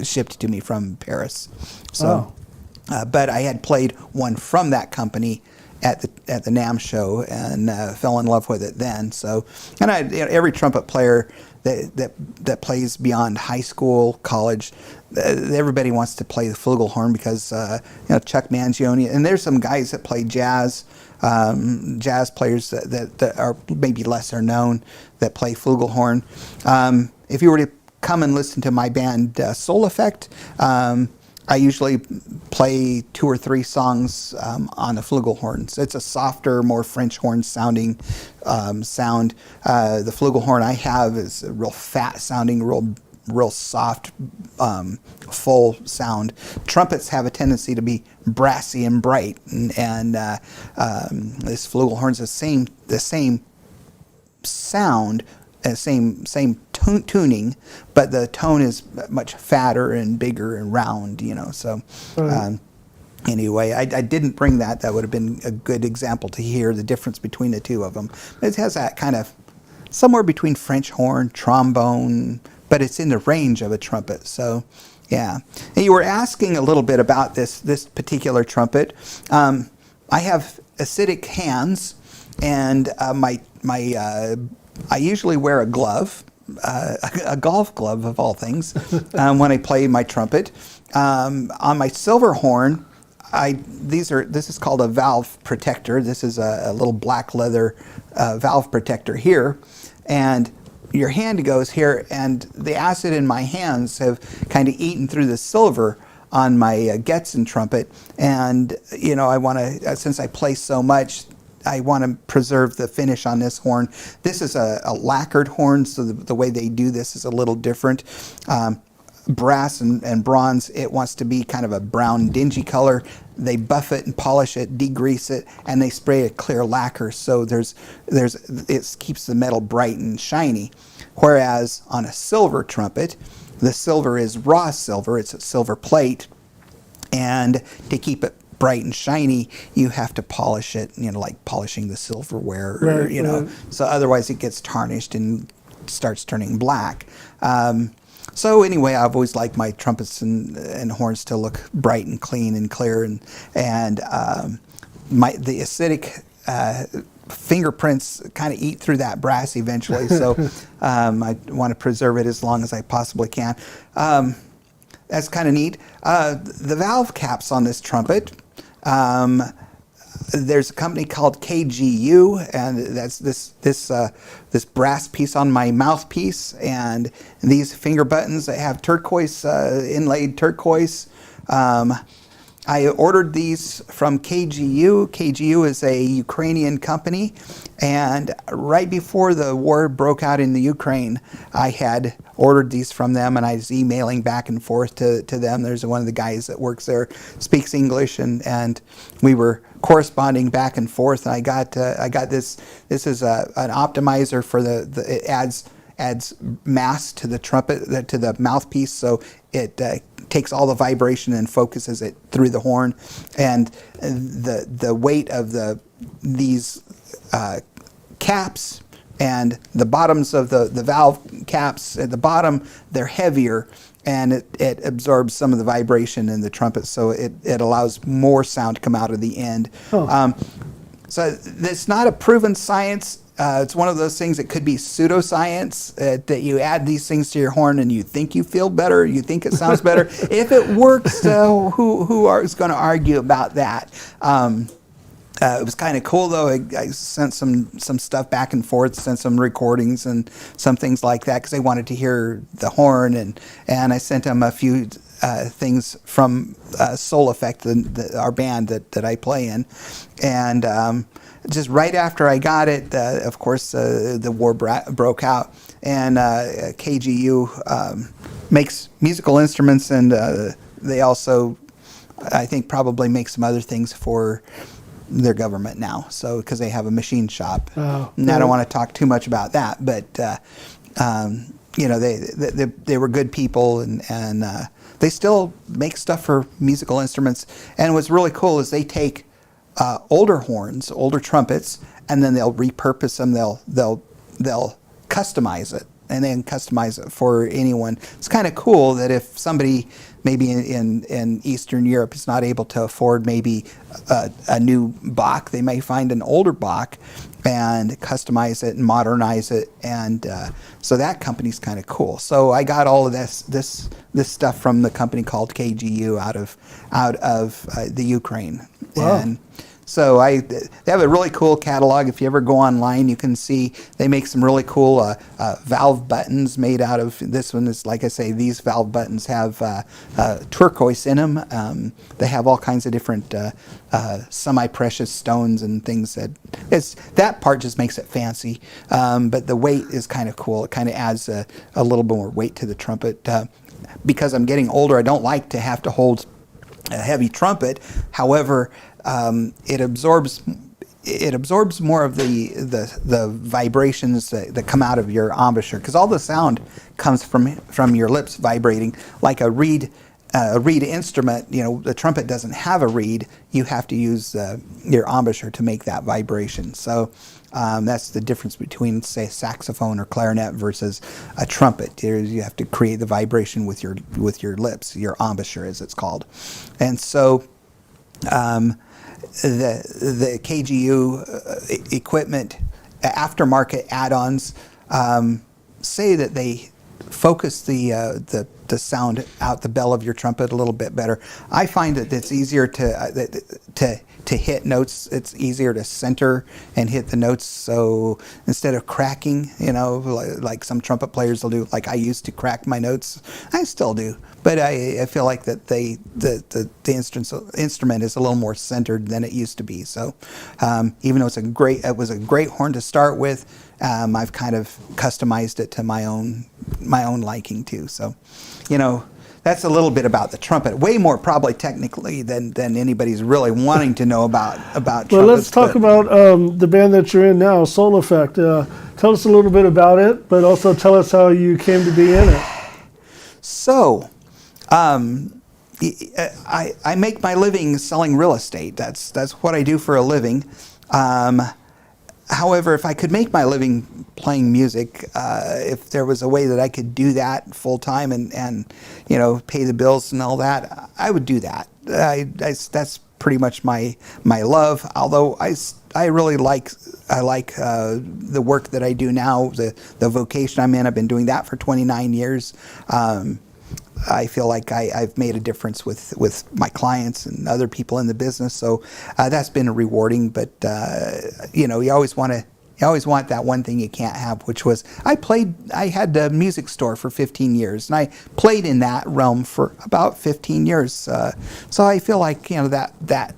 shipped to me from Paris. So, but I had played one from that company at the NAMM show and fell in love with it then. So, and every trumpet player that plays beyond high school, college, everybody wants to play the flugelhorn because Chuck Mangione, and there's some guys that play jazz players that are maybe lesser known that play flugelhorn. If you were to come and listen to my band Soleffect, I usually play 2 or 3 songs on the flugelhorn. So it's a softer, more French horn sounding sound. The flugelhorn I have is a real fat sounding, real soft, full sound. Trumpets have a tendency to be brassy and bright, and this flugelhorn's the same sound, same tuning, but the tone is much fatter and bigger and round, So anyway, I didn't bring that. That would have been a good example to hear the difference between the two of them. It has that kind of somewhere between French horn, trombone, but it's in the range of a trumpet. So, yeah. And you were asking a little bit about this particular trumpet. I have acidic hands, and I usually wear a glove, a golf glove of all things, when I play my trumpet. On my silver horn, this is called a valve protector. This is a little black leather valve protector here, and your hand goes here, and the acid in my hands have kind of eaten through the silver on my Getzen trumpet, and I want to, since I play so much, I want to preserve the finish on this horn. This is a lacquered horn, so the way they do this is a little different. Brass and bronze, it wants to be kind of a brown dingy color. They buff it and polish it, degrease it, and they spray a clear lacquer, so it keeps the metal bright and shiny. Whereas on a silver trumpet, the silver is raw silver. It's a silver plate, and to keep it bright and shiny, you have to polish it, like polishing the silverware, right. So otherwise it gets tarnished and starts turning black. So anyway, I've always liked my trumpets and horns to look bright and clean and clear, and the acidic fingerprints kind of eat through that brass eventually. So I want to preserve it as long as I possibly can. That's kind of neat. The valve caps on this trumpet. There's a company called KGU, and that's this brass piece on my mouthpiece, and these finger buttons that have turquoise, inlaid turquoise. I ordered these from KGU. KGU is a Ukrainian company, and right before the war broke out in the Ukraine, I had ordered these from them, and I was emailing back and forth to them. There's one of the guys that works there, speaks English, and we were corresponding back and forth. And I got this. This is an optimizer for it adds mass to the trumpet, to the mouthpiece, so it takes all the vibration and focuses it through the horn. And the weight of these caps and the bottoms of the valve caps at the bottom, they're heavier, and it absorbs some of the vibration in the trumpet, so it allows more sound to come out of the end. Oh. So it's not a proven science. It's one of those things that could be pseudoscience, that you add these things to your horn and you think you feel better, you think it sounds better. If it works, who is going to argue about that? It was kind of cool, though. I sent some stuff back and forth, sent some recordings and some things like that, because they wanted to hear the horn, and I sent them a few things from Soleffect, our band that I play in. And just right after I got it, of course, the war broke out, and KGU makes musical instruments, and they also, I think, probably make some other things for their government now. So, because they have a machine shop, and I don't want to talk too much about that, but you know, they were good people, and they still make stuff for musical instruments. And what's really cool is they take older horns, older trumpets, and then they'll repurpose them. They'll customize it, and then customize it for anyone. It's kind of cool that if somebody maybe in Eastern Europe is not able to afford maybe a new Bach, they may find an older Bach and customize it and modernize it, and so that company's kind of cool. So I got all of this stuff from the company called KGU out of the Ukraine. Wow. And so they have a really cool catalog. If you ever go online, you can see they make some really cool valve buttons made out of, this one is, like I say, these valve buttons have turquoise in them. They have all kinds of different semi-precious stones and things. That part just makes it fancy, but the weight is kind of cool. It kind of adds a little bit more weight to the trumpet. Because I'm getting older, I don't like to have to hold a heavy trumpet. However, it absorbs more of the vibrations that come out of your embouchure, because all the sound comes from your lips vibrating. Like a reed instrument, you know, the trumpet doesn't have a reed. You have to use your embouchure to make that vibration. So that's the difference between, say, saxophone or clarinet versus a trumpet. You have to create the vibration with your lips, your embouchure, as it's called. And so the KGU equipment aftermarket add-ons say that they focus the sound out the bell of your trumpet a little bit better. I find that it's easier to hit notes. It's easier to center and hit the notes. So instead of cracking, you know, like some trumpet players will do, like I used to crack my notes. I still do, but I feel like that the instrument is a little more centered than it used to be. So even though it was a great horn to start with, I've kind of customized it to my own liking too. So, you know, that's a little bit about the trumpet. Way more probably technically than anybody's really wanting to know about trumpets. Well, let's talk about the band that you're in now, Soleffect. Tell us a little bit about it, but also tell us how you came to be in it. So, I make my living selling real estate. That's what I do for a living. However, if I could make my living playing music, if there was a way that I could do that full time and you know, pay the bills and all that, I would do that. That's pretty much my love. Although I really like the work that I do now, the vocation I'm in. I've been doing that for 29 years. I feel like I've made a difference with my clients and other people in the business, so that's been rewarding. But you know, you always want you always want that one thing you can't have, which was I had a music store for 15 years, and I played in that realm for about 15 years. So I feel like, you know, that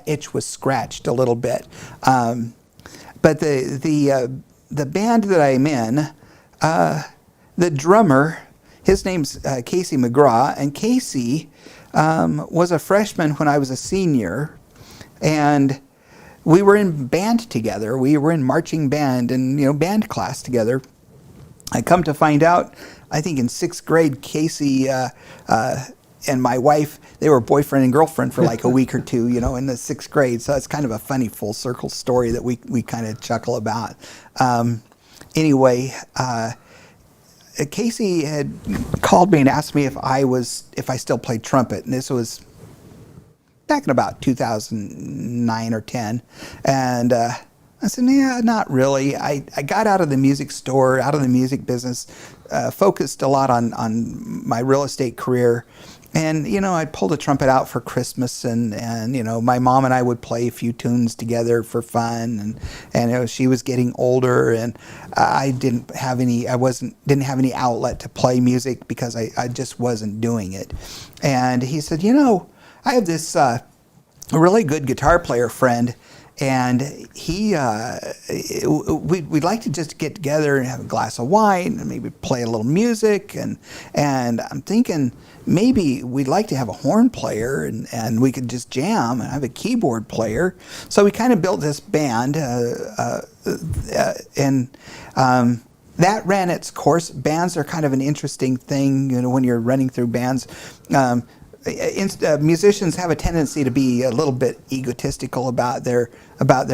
itch was scratched a little bit. But the band that I'm in, the drummer, his name's Casey McGraw, and Casey was a freshman when I was a senior, and we were in band together. We were in marching band and, you know, band class together. I come to find out, I think in 6th grade, Casey and my wife, they were boyfriend and girlfriend for like a week or two, you know, in the 6th grade. So it's kind of a funny full circle story that we kind of chuckle about. Anyway, Casey had called me and asked me if I still played trumpet, and this was back in about 2009 or 10, and I said, yeah, not really. I got out of the music store, out of the music business, focused a lot on my real estate career. And, you know, I pulled a trumpet out for Christmas, and you know, my mom and I would play a few tunes together for fun, and you know, she was getting older, and I didn't have any outlet to play music because I just wasn't doing it. And he said, you know, I have this really good guitar player friend, and we'd like to just get together and have a glass of wine and maybe play a little music, and I'm thinking maybe we'd like to have a horn player and we could just jam, and have a keyboard player. So we kind of built this band, and that ran its course. Bands are kind of an interesting thing, you know, when you're running through bands. Musicians have a tendency to be a little bit egotistical about their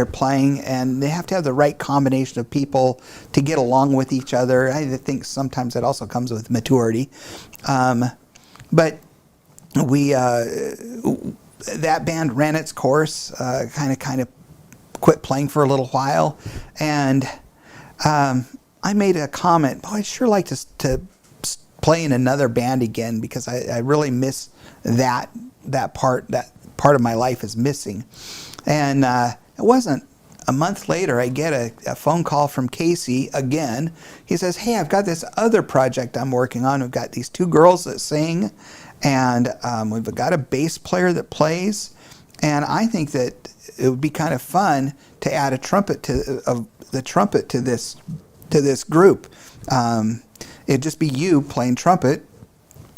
playing, and they have to have the right combination of people to get along with each other. I think sometimes that also comes with maturity. But that band ran its course, kind of quit playing for a little while, and I made a comment, oh, I'd sure like to play in another band again, because I really miss that part of my life is missing. And it wasn't a month later, I get a phone call from Casey again. He says, hey, I've got this other project I'm working on. We've got these 2 girls that sing, and we've got a bass player that plays, and I think that it would be kind of fun to add the trumpet to this group. It'd just be you playing trumpet.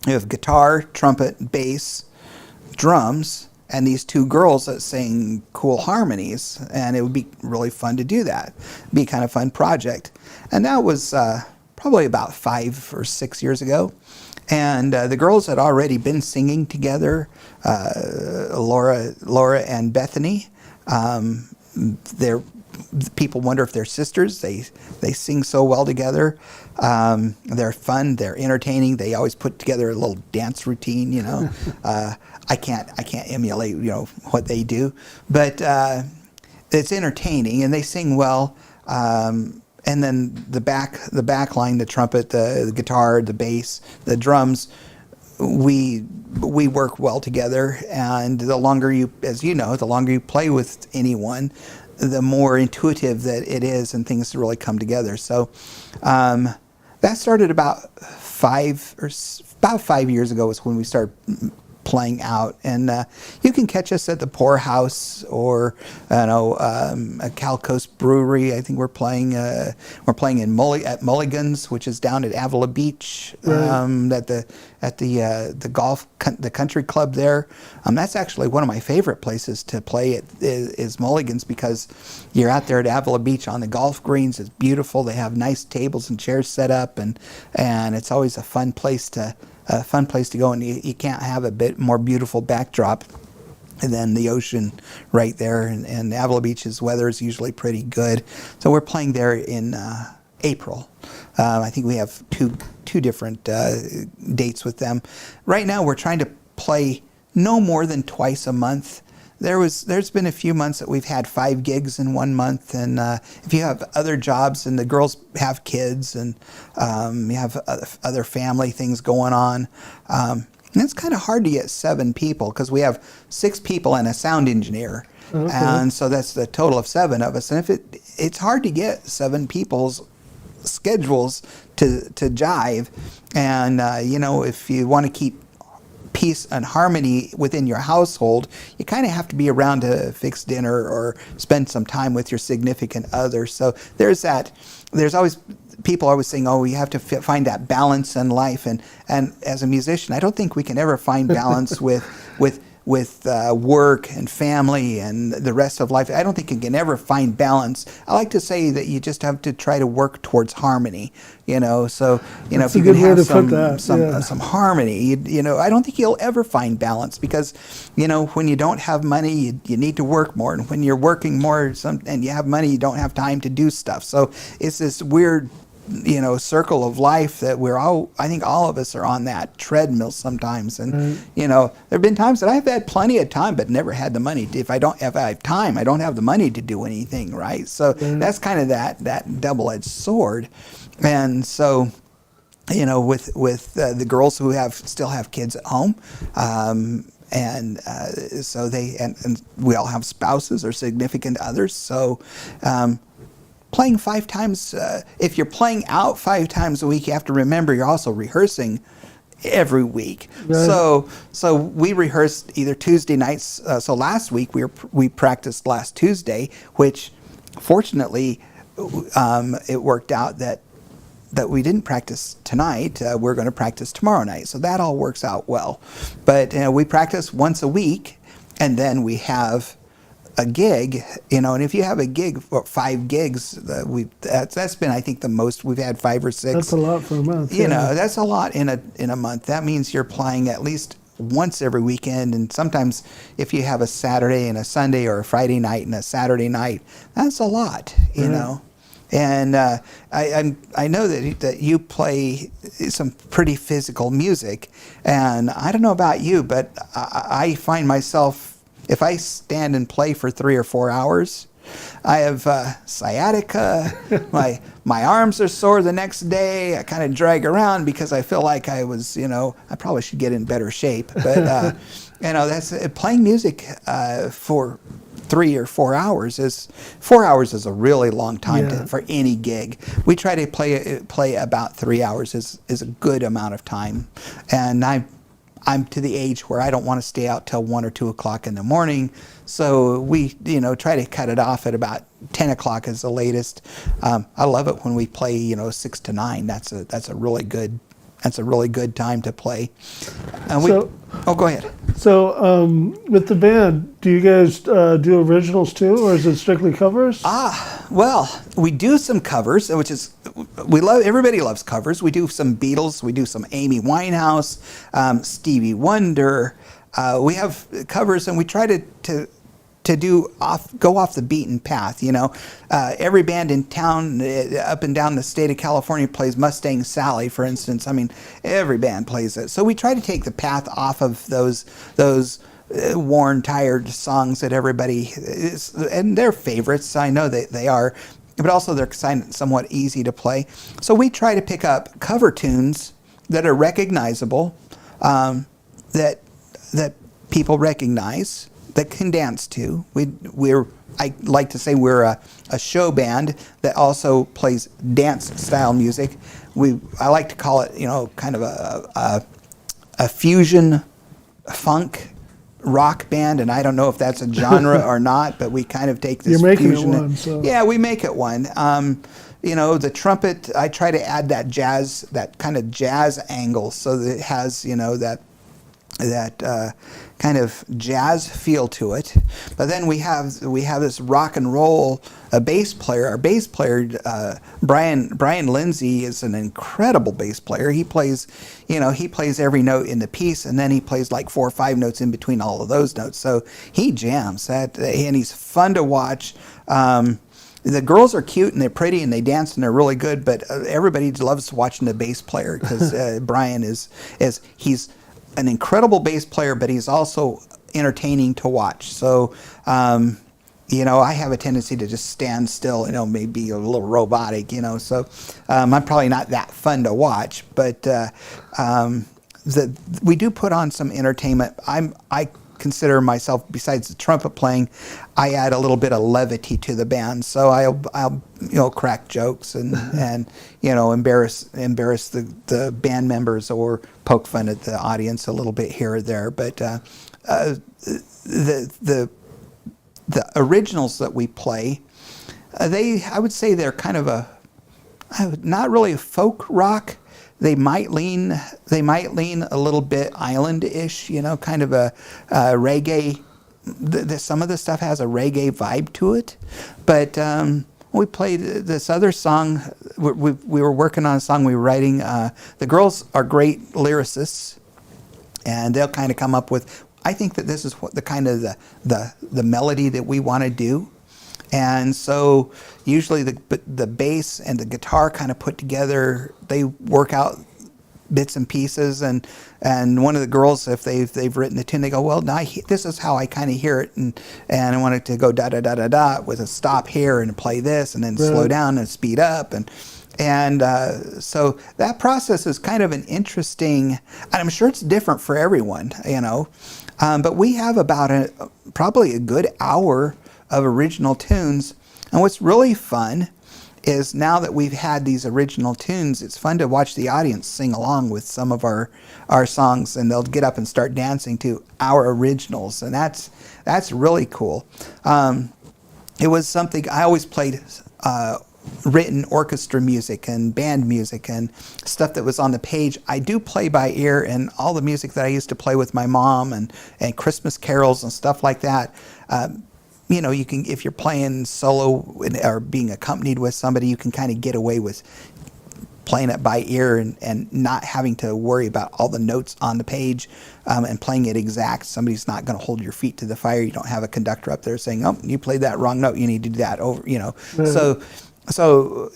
You have guitar, trumpet, bass, drums, and these 2 girls that sing cool harmonies, and it would be really fun to do that. It'd be a kind of fun project. And that was probably about 5 or 6 years ago. And the girls had already been singing together, Laura and Bethany. People wonder if they're sisters. They sing so well together. They're fun. They're entertaining. They always put together a little dance routine. You know, I can't emulate, you know, what they do, but it's entertaining, and they sing well. And then the back line, the trumpet, the guitar, the bass, the drums, we work well together. And the longer you play with anyone, the more intuitive that it is, and things really come together. So that started about 5 years ago was when we started playing out. And you can catch us at the Poorhouse, or a Cal Coast Brewery. I think we're playing at Mulligan's, which is down at Avila Beach, right. at the country club there. That's actually one of my favorite places to play is Mulligan's, because you're out there at Avila Beach on the golf greens. It's beautiful. They have nice tables and chairs set up, and it's always a fun place to go, and you can't have a bit more beautiful backdrop than the ocean right there. And Avila Beach's weather is usually pretty good, so we're playing there in April. I think we have two different dates with them. Right now, we're trying to play no more than twice a month. There's been a few months that we've had 5 gigs in 1 month, and if you have other jobs and the girls have kids and you have other family things going on, and it's kind of hard to get 7 people, because we have 6 people and a sound engineer, And so that's the total of 7 of us. And if it's hard to get 7 people's schedules to jive. And, if you want to keep peace and harmony within your household, you kind of have to be around to fix dinner or spend some time with your significant other. So there's that. There's always people always saying, "Oh, you have to find that balance in life." And as a musician, I don't think we can ever find balance with work and family and the rest of life. I don't think you can ever find balance. I like to say that you just have to try to work towards harmony. So That's if you a good can way have to put that, some harmony, I don't think you'll ever find balance because when you don't have money, you need to work more, and when you're working more, and you have money, you don't have time to do stuff. So it's this weird circle of life that I think all of us are on that treadmill sometimes. And, there have been times that I've had plenty of time, but never had the money. If I have time, I don't have the money to do anything, right? So that's kind of that double-edged sword. And so, with the girls who still have kids at home, so and we all have spouses or significant others. So, playing 5 times, if you're playing out 5 times a week, you have to remember you're also rehearsing every week. Right. So we rehearsed either Tuesday nights. So last week we practiced last Tuesday, which fortunately it worked out that we didn't practice tonight. We're going to practice tomorrow night. So that all works out well. But we practice once a week, and then we have a gig, and if you have a gig, 5 gigs, that's been, I think, the most we've had, 5 or 6. That's a lot for a month. That's a lot in a month. That means you're playing at least once every weekend, and sometimes if you have a Saturday and a Sunday, or a Friday night and a Saturday night, that's a lot, you know. And I know that you play some pretty physical music, and I don't know about you, but I find myself, if I stand and play for 3 or 4 hours, I have sciatica. my arms are sore the next day. I kind of drag around because I feel like I probably should get in better shape. But that's playing music for 3 or 4 hours is 4 hours is a really long time for any gig. We try to play about 3 hours is a good amount of time, and I'm to the age where I don't want to stay out till 1 or 2 o'clock in the morning. So we, try to cut it off at about 10 o'clock is the latest. I love it when we play, 6 to 9. That's a really good time to play. Go ahead. So with the band, do you guys do originals too, or is it strictly covers? Well, we do some covers, which is everybody loves covers. We do some Beatles, we do some Amy Winehouse, Stevie Wonder. We have covers, and we try to go off the beaten path. Every band in town, up and down the state of California, plays Mustang Sally, for instance. I mean, every band plays it. So we try to take the path off of those worn, tired songs that everybody is, and they're favorites. I know that they are, but also they're somewhat easy to play. So we try to pick up cover tunes that are recognizable, that people recognize, that can dance to. I like to say we're a show band that also plays dance style music. I like to call it, kind of a fusion funk rock band, and I don't know if that's a genre or not, but we kind of take this fusion. It one, so. Yeah, we make it one. The trumpet, I try to add that kind of jazz angle, so that it has, that kind of jazz feel to it. But then we have this rock and roll bass player. Our bass player, Brian Lindsay, is an incredible bass player. He plays every note in the piece, and then he plays like 4 or 5 notes in between all of those notes. So he jams that, and he's fun to watch. The girls are cute and they're pretty and they dance and they're really good, but everybody loves watching the bass player because Brian he's an incredible bass player, but he's also entertaining to watch. So, I have a tendency to just stand still, maybe a little robotic, so I'm probably not that fun to watch, but we do put on some entertainment. I consider myself, besides the trumpet playing, I add a little bit of levity to the band. So I'll crack jokes and embarrass the band members or poke fun at the audience a little bit here or there. But the originals that we play, I would say they're kind of not really a folk rock. They might lean a little bit island-ish, kind of a reggae. Some of the stuff has a reggae vibe to it. But we played this other song. We were working on a song we were writing. The girls are great lyricists, and they'll kind of come up with. I think that this is what the melody that we want to do. And so usually the bass and the guitar kind of put together, they work out bits and pieces, and one of the girls, if they've written a tune, they go, well, now this is how I kind of hear it, and I want it to go da da da da da with a stop here and play this and then slow down and speed up, and so that process is kind of an interesting, and I'm sure it's different for everyone, but we have about probably a good hour of original tunes. And what's really fun is now that we've had these original tunes, it's fun to watch the audience sing along with some of our songs, and they'll get up and start dancing to our originals, and that's really cool. It was something I always played, written orchestra music and band music and stuff that was on the page. I do play by ear, and all the music that I used to play with my mom and Christmas carols and stuff like that. You can, if you're playing solo or being accompanied with somebody, you can kind of get away with playing it by ear and not having to worry about all the notes on the page, and playing it exact. Somebody's not going to hold your feet to the fire. You don't have a conductor up there saying, oh, you played that wrong note, you need to do that over, Mm-hmm. So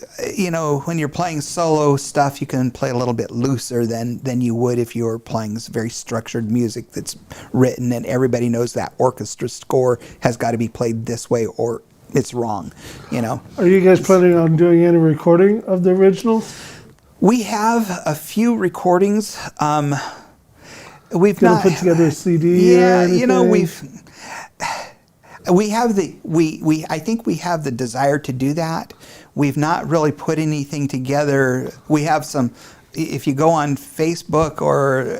when you're playing solo stuff, you can play a little bit looser than you would if you were playing very structured music that's written, and everybody knows that orchestra score has got to be played this way or it's wrong, Are you guys planning on doing any recording of the originals? We have a few recordings. We've Gonna not put together a CD. Yeah, or I think we have the desire to do that. We've not really put anything together. We have some, if you go on Facebook or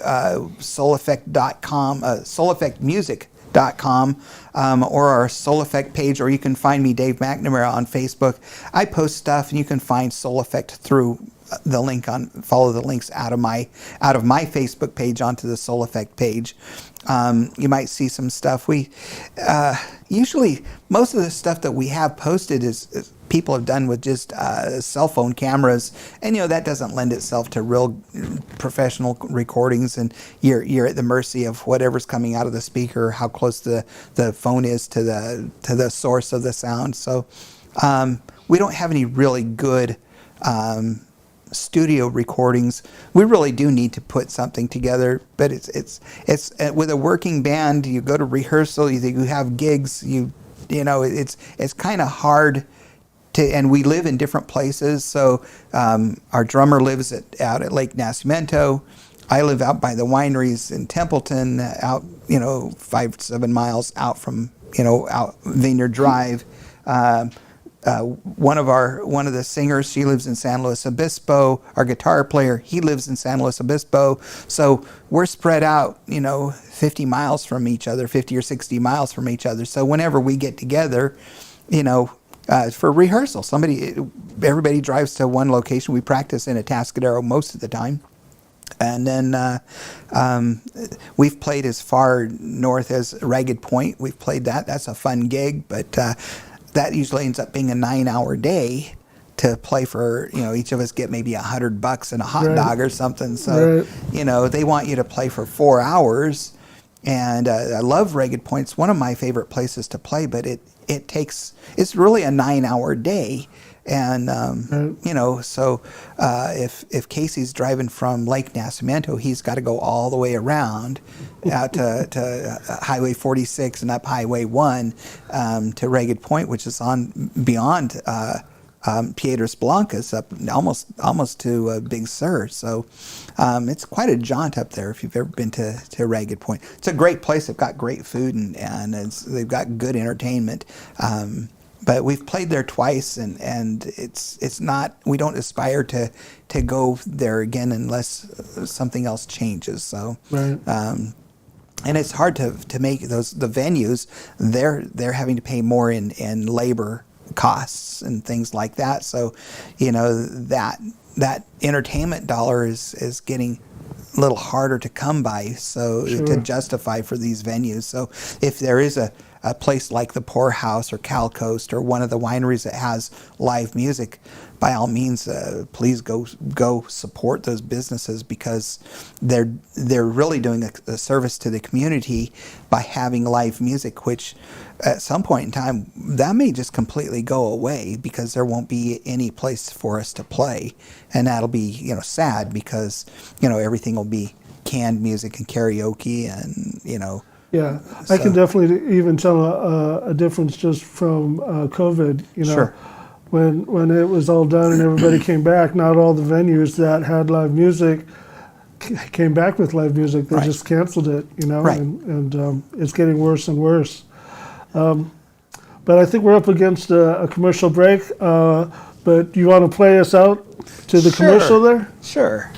Soleffect.com, Soleffectmusic.com, or our Soleffect page, or you can find me, Dave McNamara, on Facebook. I post stuff, and you can find Soleffect through the link follow the links out of my Facebook page onto the Soleffect page. You might see some stuff. We usually, most of the stuff that we have posted is people have done with just cell phone cameras, and that doesn't lend itself to real professional recordings, and you're at the mercy of whatever's coming out of the speaker, how close the phone is to the source of the sound. So we don't have any really good studio recordings. We really do need to put something together, but it's with a working band, you go to rehearsal, you have gigs, it's kind of hard to, and we live in different places. So our drummer lives out at Lake Nacimiento. I live out by the wineries in Templeton, out 5-7 miles out from out Vineyard Drive. One of the singers, she lives in San Luis Obispo. Our guitar player, he lives in San Luis Obispo. So we're spread out, 50 miles from each other, 50 or 60 miles from each other. So whenever we get together, for rehearsal, everybody drives to one location. We practice in Atascadero most of the time. And then we've played as far north as Ragged Point. We've played that. That's a fun gig, but that usually ends up being a 9-hour day to play for, each of us get maybe $100 and a hot dog or something. So, they want you to play for 4 hours. And I love Ragged Point. It's one of my favorite places to play, but it's really a 9-hour day. And, so if Casey's driving from Lake Nacimiento, he's got to go all the way around out to Highway 46 and up Highway 1 to Ragged Point, which is on beyond Piedras Blancas up almost to Big Sur. So it's quite a jaunt up there if you've ever been to Ragged Point. It's a great place. They've got great food and they've got good entertainment. But we've played there twice, and it's not. We don't aspire to go there again unless something else changes. So. Right. And it's hard to make the venues. They're having to pay more in labor costs and things like that. So, that entertainment dollar is getting a little harder to come by. So to justify for these venues. So if there is a place like the Pour House or Cal Coast or one of the wineries that has live music, by all means, please go support those businesses, because they're really doing a service to the community by having live music, which at some point in time that may just completely go away because there won't be any place for us to play, and that'll be sad, because everything will be canned music and karaoke and Yeah, I can definitely even tell a difference just from COVID. Sure. When it was all done and everybody came back, not all the venues that had live music came back with live music. They just canceled it, Right. and it's getting worse and worse. But I think we're up against a commercial break. But you want to play us out to the commercial there? Sure.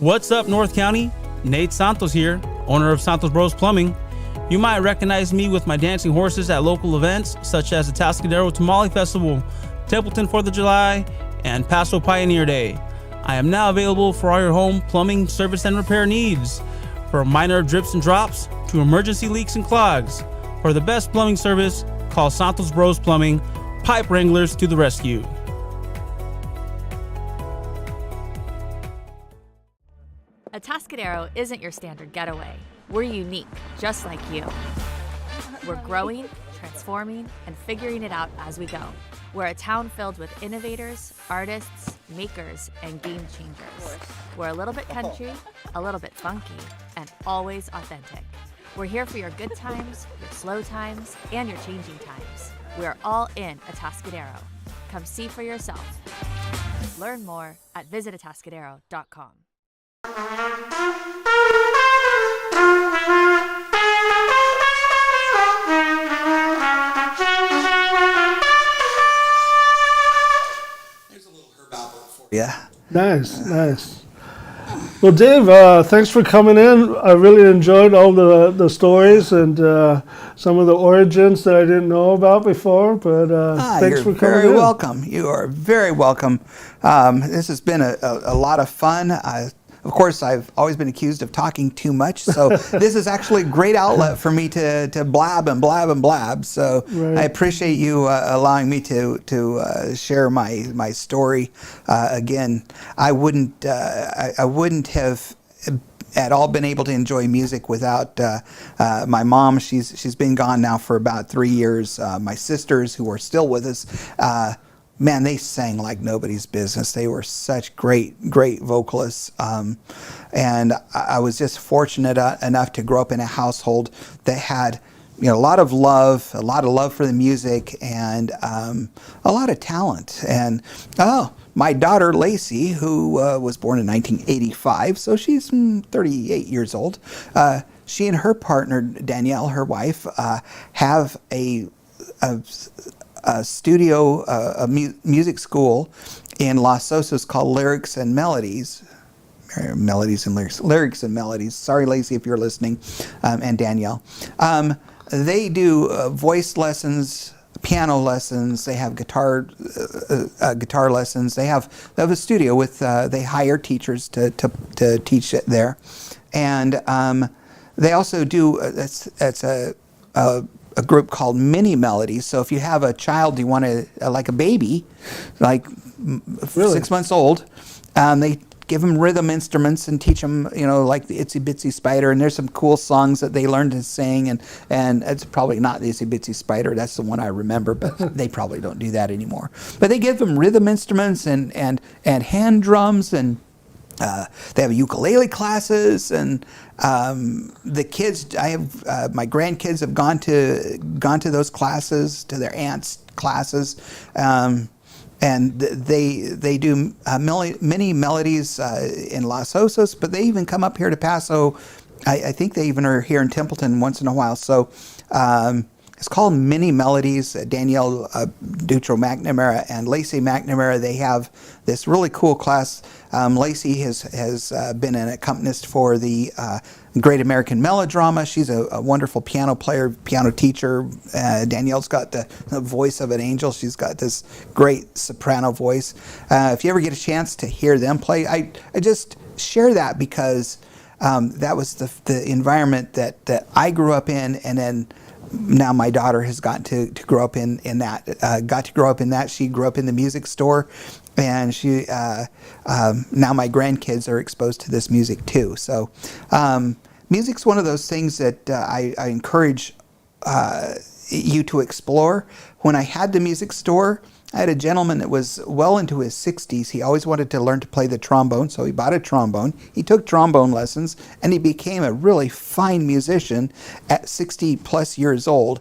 What's up, North County? Nate Santos here, owner of Santos Bros Plumbing. You might recognize me with my dancing horses at local events such as the Atascadero Tamale Festival, Templeton 4th of July, and Paso Pioneer Day. I am now available for all your home plumbing service and repair needs, from minor drips and drops to emergency leaks and clogs. For the best plumbing service, call Santos Bros Plumbing, pipe wranglers to the rescue. Atascadero isn't your standard getaway. We're unique, just like you. We're growing, transforming, and figuring it out as we go. We're a town filled with innovators, artists, makers, and game changers. We're a little bit country, a little bit funky, and always authentic. We're here for your good times, your slow times, and your changing times. We're all in Atascadero. Come see for yourself. Learn more at visitatascadero.com. Here's a little herb album for you. Nice. Well, Dave, thanks for coming in. I really enjoyed all the stories and some of the origins that I didn't know about before. But thanks for coming in. You're very welcome. You are very welcome. This has been a lot of fun. Of course, I've always been accused of talking too much, so this is actually a great outlet for me to blab and blab and blab. So Right. I appreciate you allowing me to share my story. Again, I wouldn't have at all been able to enjoy music without my mom. She's been gone now for about 3 years. My sisters, who are still with us, man, they sang like nobody's business. They were such great vocalists. And I was just fortunate enough to grow up in a household that had a lot of love for the music, and a lot of talent. And my daughter Lacey, who was born in 1985, so she's 38 years old. She and her partner Danielle, her wife, have a studio, a music school in Los Osos called Lyrics and Melodies. Lyrics and Melodies. Sorry, Lacey, if you're listening, and Danielle. They do voice lessons, piano lessons. They have guitar lessons. They have a studio with. They hire teachers to teach it there, and they also do. That's a group called Mini Melodies. So if you have a child, you want to like a baby, like Really? 6 months old, they give them rhythm instruments and teach them, like the Itsy Bitsy Spider. And there's some cool songs that they learn to sing. And it's probably not the Itsy Bitsy Spider. That's the one I remember, but they probably don't do that anymore. But they give them rhythm instruments and hand drums, and they have ukulele classes. And the kids, my grandkids have gone to those classes, to their aunt's classes. And they do many melodies in Los Osos, but they even come up here to Paso. I think they even are here in Templeton once in a while. So it's called Mini Melodies. Danielle Dutro McNamara and Lacey McNamara, they have this really cool class. Lacey has been an accompanist for the Great American Melodrama. She's a wonderful piano player, piano teacher. Danielle's got the voice of an angel. She's got this great soprano voice. If you ever get a chance to hear them play, I just share that because that was the environment that I grew up in, and then now my daughter has gotten to grow up in that. She grew up in the music store, and she now my grandkids are exposed to this music too. So music's one of those things that I encourage you to explore. When I had the music store, I had a gentleman that was well into his 60s. He always wanted to learn to play the trombone, so he bought a trombone. He took trombone lessons, and he became a really fine musician at 60 plus years old.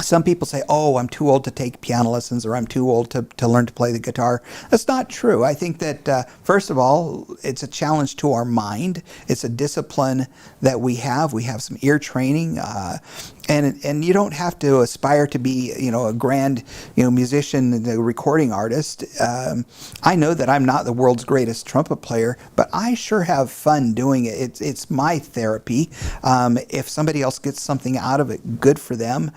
Some people say, oh, I'm too old to take piano lessons, or I'm too old to learn to play the guitar. That's not true. I think that, first of all, it's a challenge to our mind. It's a discipline that we have. We have some ear training. And you don't have to aspire to be, a grand, musician, a recording artist. I know that I'm not the world's greatest trumpet player, but I sure have fun doing it. It's my therapy. If somebody else gets something out of it, good for them.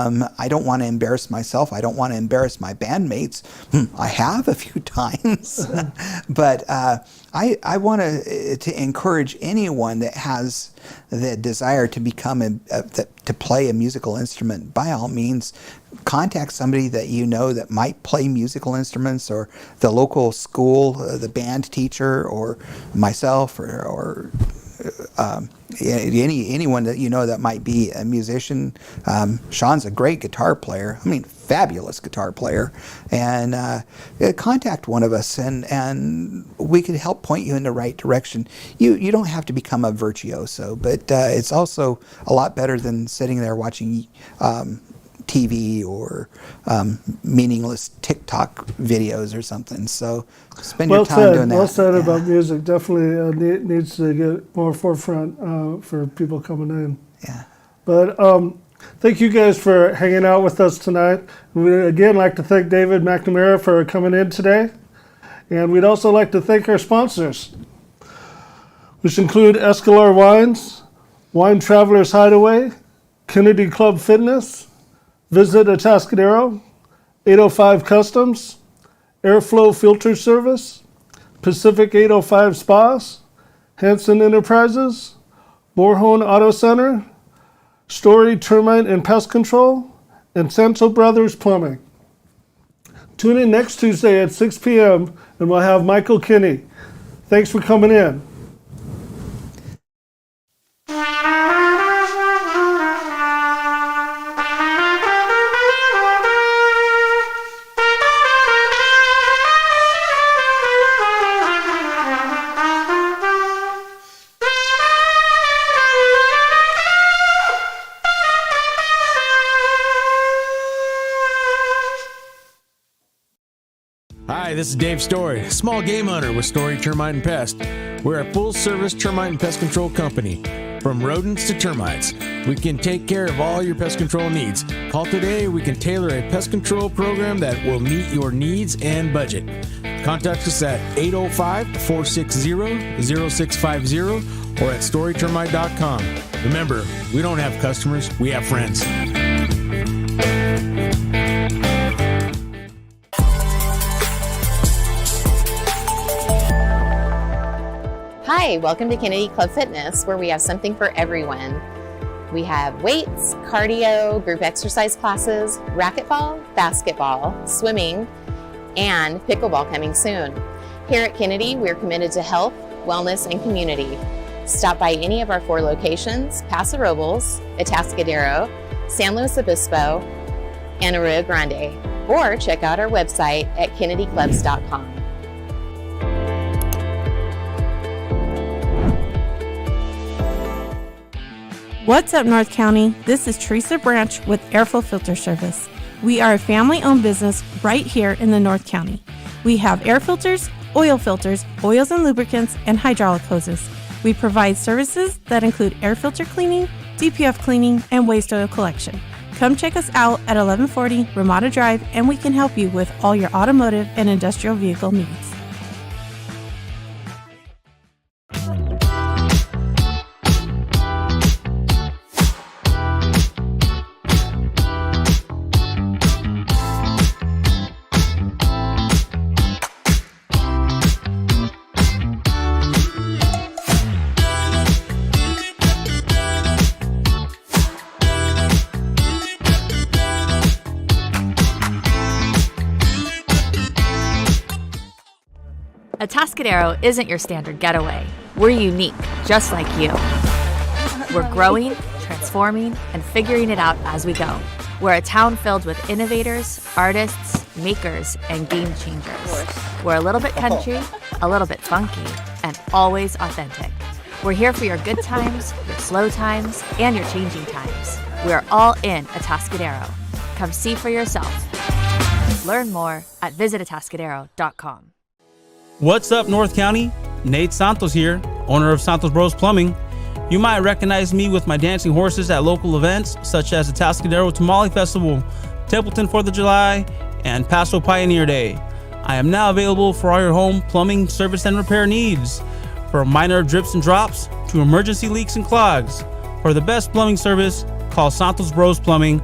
I don't want to embarrass myself. I don't want to embarrass my bandmates. I have a few times, but I want to encourage anyone that has the desire to become to play a musical instrument. By all means, contact somebody that that might play musical instruments, or the local school, the band teacher, or myself, or anyone that that might be a musician. Sean's a great guitar player. Fabulous guitar player. And contact one of us, and we could help point you in the right direction. You don't have to become a virtuoso, but it's also a lot better than sitting there watching TV or meaningless TikTok videos or something. So spend your time doing that. Well said about music. Definitely needs to get more forefront for people coming in. Yeah. But thank you guys for hanging out with us tonight. We'd again like to thank David McNamara for coming in today. And we'd also like to thank our sponsors, which include Escalar Wines, Wine Travelers Hideaway, Kennedy Club Fitness, Visit Atascadero, 805 Customs, Airflow Filter Service, Pacific 805 Spas, Hanson Enterprises, Borhone Auto Center, Story Termite and Pest Control, and Santo Brothers Plumbing. Tune in next Tuesday at 6 p.m. and we'll have Michael Kinney. Thanks for coming in. Hi, this is Dave Story, small game hunter with Story Termite and Pest. We're a full-service termite and pest control company. From rodents to termites, we can take care of all your pest control needs. Call today. We can tailor a pest control program that will meet your needs and budget. Contact us at 805-460-0650 or at storytermite.com. Remember, we don't have customers, we have friends. Hi, welcome to Kennedy Club Fitness, where we have something for everyone. We have weights, cardio, group exercise classes, racquetball, basketball, swimming, and pickleball coming soon. Here at Kennedy, we're committed to health, wellness, and community. Stop by any of our 4 locations: Paso Robles, Atascadero, San Luis Obispo, and Arroyo Grande, or check out our website at kennedyclubs.com. What's up, North County? This is Teresa Branch with Airflow Filter Service. We are a family-owned business right here in the North County. We have air filters, oils and lubricants, and hydraulic hoses. We provide services that include air filter cleaning, DPF cleaning, and waste oil collection. Come check us out at 1140 Ramada Drive, and we can help you with all your automotive and industrial vehicle needs. Atascadero isn't your standard getaway. We're unique, just like you. We're growing, transforming, and figuring it out as we go. We're a town filled with innovators, artists, makers, and game changers. We're a little bit country, a little bit funky, and always authentic. We're here for your good times, your slow times, and your changing times. We're all in Atascadero. Come see for yourself. Learn more at visitatascadero.com. What's up, North County? Nate Santos here, owner of Santos Bros Plumbing. You might recognize me with my dancing horses at local events such as the Atascadero Tamale Festival, Templeton 4th of July, and Paso Pioneer Day. I am now available for all your home plumbing service and repair needs, from minor drips and drops to emergency leaks and clogs. For the best plumbing service, call Santos Bros Plumbing